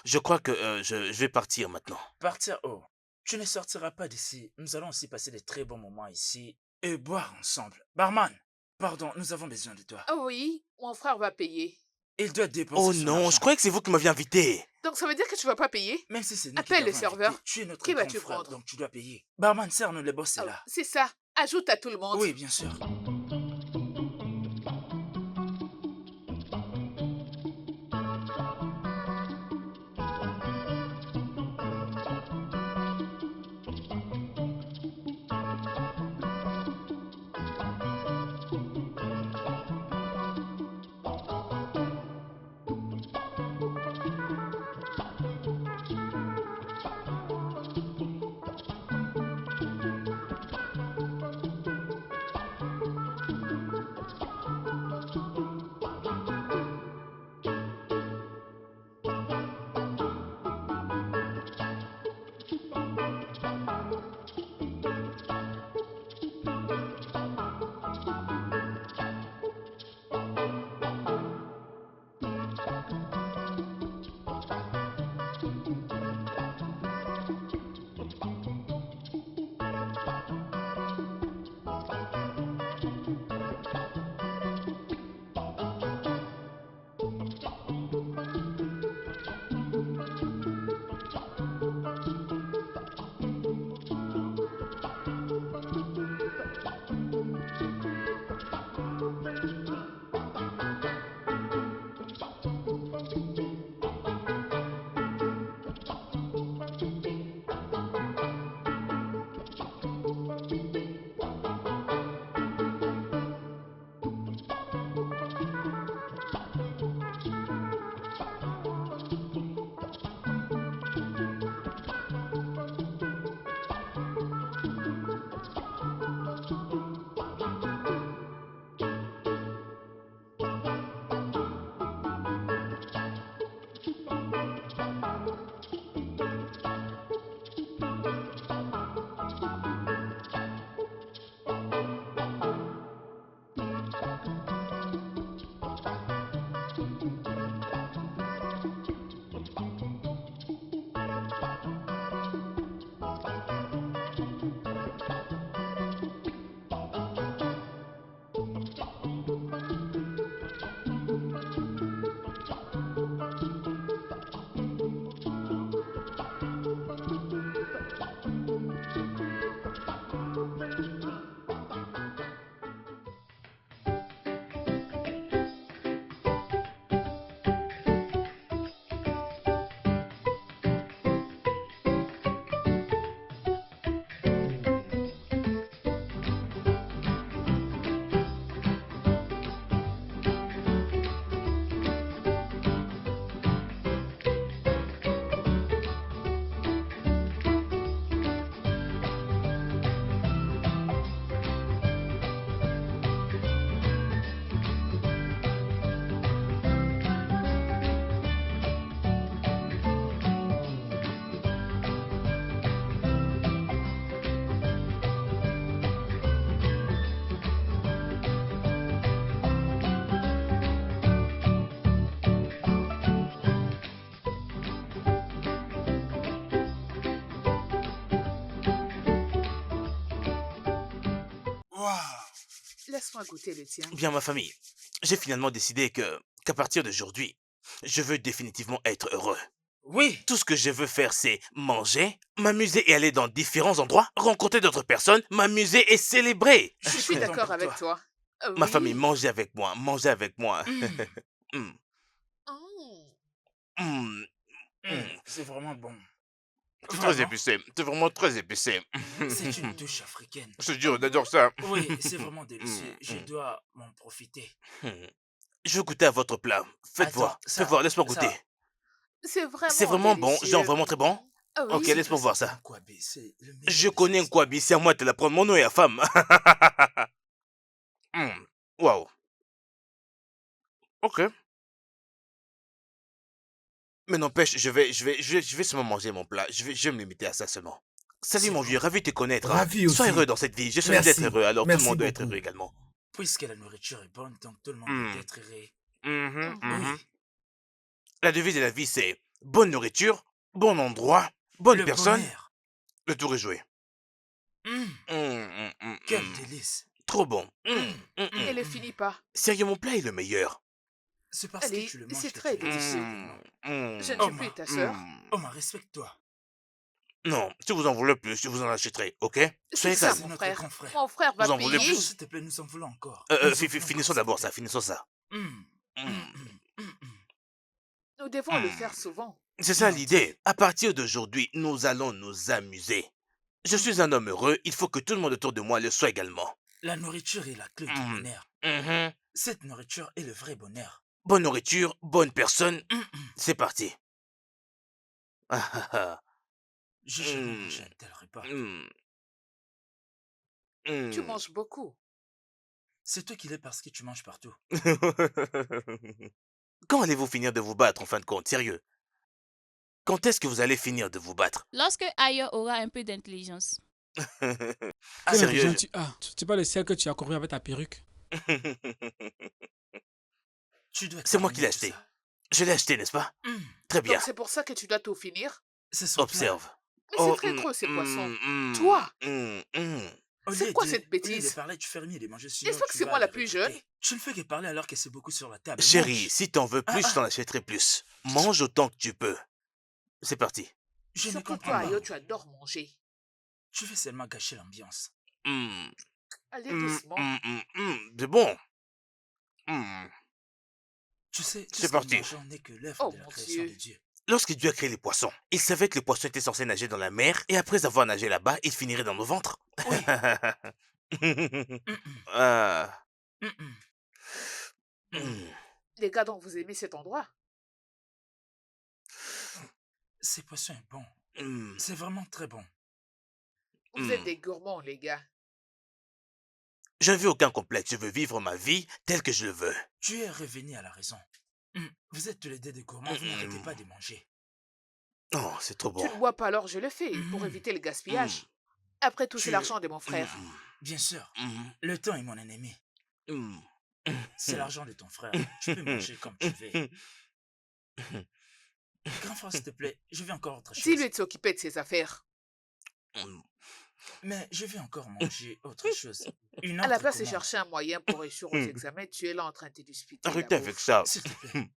A: Je crois que je vais partir maintenant.
D: Partir où? Tu ne sortiras pas d'ici. Nous allons aussi passer de très bons moments ici et boire ensemble. Barman, pardon, nous avons besoin de toi.
C: Ah oui, mon frère va payer.
D: Il doit dépenser
A: Oh
D: son
A: non,
D: argent.
A: je croyais que c'est vous qui m'aviez invité.
C: Donc ça veut dire que tu vas pas payer?
D: Même si c'est nous qui
C: Appelle le
D: t'avons
C: serveur.
D: invité, tu es notre
C: Qui
D: grand
C: vas-tu
D: frère,
C: prendre?
D: donc tu dois payer. Barman, sers-nous, le boss est là.
C: C'est ça. Ajoute à tout le monde.
D: Oui, bien sûr. Waouh.
C: Laisse-moi goûter le tien.
A: Bien, ma famille, j'ai finalement décidé qu'à partir d'aujourd'hui, je veux définitivement être heureux.
D: Oui.
A: Tout ce que je veux faire, c'est manger, m'amuser et aller dans différents endroits, rencontrer d'autres personnes, m'amuser et célébrer.
C: Je suis d'accord avec toi.
A: Ma famille,
C: Oui.
A: mangez avec moi, mangez avec moi.
D: Mm.
A: Mm. Mm.
D: C'est vraiment bon.
A: C'est très
D: Vraiment.
A: épicé, c'est vraiment très épicé.
D: C'est une touche africaine.
A: Je te dis, on adore ça.
D: Oui, c'est vraiment délicieux. Je dois m'en profiter.
A: Je veux goûter à votre plat. Faites
D: Attends,
A: voir,
D: ça-
A: faites voir, laisse-moi
D: ça-
A: goûter.
C: C'est
A: C'est
C: vraiment
A: vraiment bon,
C: délicieux.
A: genre vraiment très bon.
C: Ah
A: Ok,
C: oui.
A: laisse-moi voir ça.
D: Nkwabi, c'est le meilleur
A: Je
D: des
A: connais
D: sauces.
A: Nkwabi, c'est à moi de te la prendre, mon nom est à femme. Waouh. Ok. Mais n'empêche, je vais seulement manger mon plat. Je vais me limiter à ça seulement. Salut
D: C'est
A: mon
D: bon.
A: vieux, ravi de te connaître.
B: Ravi
A: Sois
B: aussi.
A: heureux dans cette vie. Je suis ravi
B: Merci.
A: d'être heureux, alors tout
B: Merci
A: le monde doit être
B: beaucoup.
A: heureux également.
D: Puisque la nourriture est bonne, donc tout le monde
A: Mm.
D: peut être heureux.
A: Mhm.
D: Oui.
A: La devise de la vie, c'est bonne nourriture, bon endroit, bonne
D: Le
A: personne,
D: bonheur.
A: le tour est joué.
D: Quel délice.
A: Trop bon.
C: Et ne finis pas.
A: Sérieux, mon plat est le meilleur.
D: C'est parce
C: Allez,
D: que tu le manges
C: c'est
D: que
C: très
D: tu le
C: délicieux.
A: Mm.
C: Je ne
D: Oh,
C: suis plus
D: ma-
C: ta sœur.
D: Oh, respecte-toi.
A: Non, si vous en voulez plus, je vous en achèterai, ok? Soyez
C: C'est ça,
A: calme.
D: C'est
C: mon
D: notre
C: frère.
D: grand frère.
C: Mon frère va
A: Vous en voulez
C: payer.
A: plus?
D: S'il te plaît, nous en voulons encore. Nous en voulons
A: Finissons
D: encore,
A: d'abord
D: s'il te
A: ça, finissons ça.
D: plaît.
C: Nous devons le faire souvent.
A: C'est ça
D: Non.
A: l'idée. À partir d'aujourd'hui, nous allons nous amuser. Je suis un homme heureux, il faut que tout le monde autour de moi le soit également.
D: La nourriture est la clé du
A: Mm.
D: bonheur.
A: Mhm.
D: Cette nourriture est le vrai bonheur.
A: Bonne nourriture, bonne personne, c'est parti. Ah, ah, ah.
D: J'ai jamais
A: Mm.
D: mangé un tel repas.
C: Tu
A: Mm.
C: manges beaucoup.
D: C'est toi qui l'es parce que tu manges partout.
A: Quand allez-vous finir de vous battre en fin de compte, sérieux? Quand est-ce que vous allez finir de vous battre?
H: Lorsque Ayo aura un peu d'intelligence.
D: Ah,
K: Quelle
A: Sérieux?
K: intelligence tu as? Tu pas le ciel que tu as couru avec ta perruque.
D: Tu dois
A: C'est moi
D: terminer
A: qui l'ai
D: tout
A: acheté.
D: ça.
A: Je l'ai acheté, n'est-ce pas? Très bien.
C: Donc c'est pour ça que tu dois tout finir.
D: C'est son plan.
A: Observe.
C: Mais c'est
A: Oh,
C: très trop ces poissons.
A: mm,
C: Toi,
D: Au
C: c'est
D: lieu
C: quoi
D: de-
C: cette
D: Au lieu
C: bêtise?
D: de parler, tu fermes et manger sinon
C: N'est-ce pas que
D: tu
C: c'est
D: vas
C: moi la
D: le
C: plus
D: regretter.
C: jeune?
D: Tu ne fais que parler alors que c'est beaucoup sur la table.
A: Chérie,
D: Mange.
A: si t'en veux plus,
D: Ah,
A: je t'en achèterai plus. Mange autant que tu peux. C'est parti.
D: Je ne
C: Surtout
D: comprends
C: toi,
D: pas.
C: Ayo, tu adores manger.
D: Tu veux seulement gâcher l'ambiance.
C: Allez doucement.
A: C'est bon. Mm.
D: Tu sais, tout
A: C'est
D: ce que
A: parti.
D: nous mangeons n'est que l'œuvre
C: Oh
D: de la
C: mon
D: création
C: Dieu.
D: de Dieu.
A: Lorsque Dieu a créé les poissons, il savait que les poissons étaient censés nager dans la mer et après avoir nagé là-bas, ils finiraient dans nos ventres.
D: Oui.
A: Ah.
D: Mm-mm.
A: Mm.
C: Les gars, donc vous aimez cet endroit?
D: Ces poissons est bon.
A: Mm.
D: C'est vraiment très bon.
C: Vous êtes des gourmands, les gars.
A: Je ne veux aucun complexe, je veux vivre ma vie telle que je le veux.
D: Tu es revenu à la raison. Vous êtes tous les deux des gourmands, vous n'arrêtez pas de manger.
A: Oh, c'est trop
C: Tu
A: bon.
C: ne bois pas, alors je le fais, pour éviter le gaspillage. Après tout, c'est
D: Tu-
C: l'argent de mon frère.
D: Bien sûr,
A: Mm.
D: le temps est mon ennemi.
A: Mm.
D: C'est l'argent de ton frère. Tu peux manger comme tu veux. Grand frère, s'il te plaît, je veux encore autre chose.
C: Dis-lui de s'occuper de ses affaires.
A: Mm.
D: Mais je veux encore manger autre chose. Une
C: À la
D: autre
C: place de
D: commande.
C: chercher un moyen pour réussir aux examens, tu es là en train de te disputer.
A: Arrêtez
C: la
A: avec
C: bouffe.
A: ça.
D: S'il te plaît.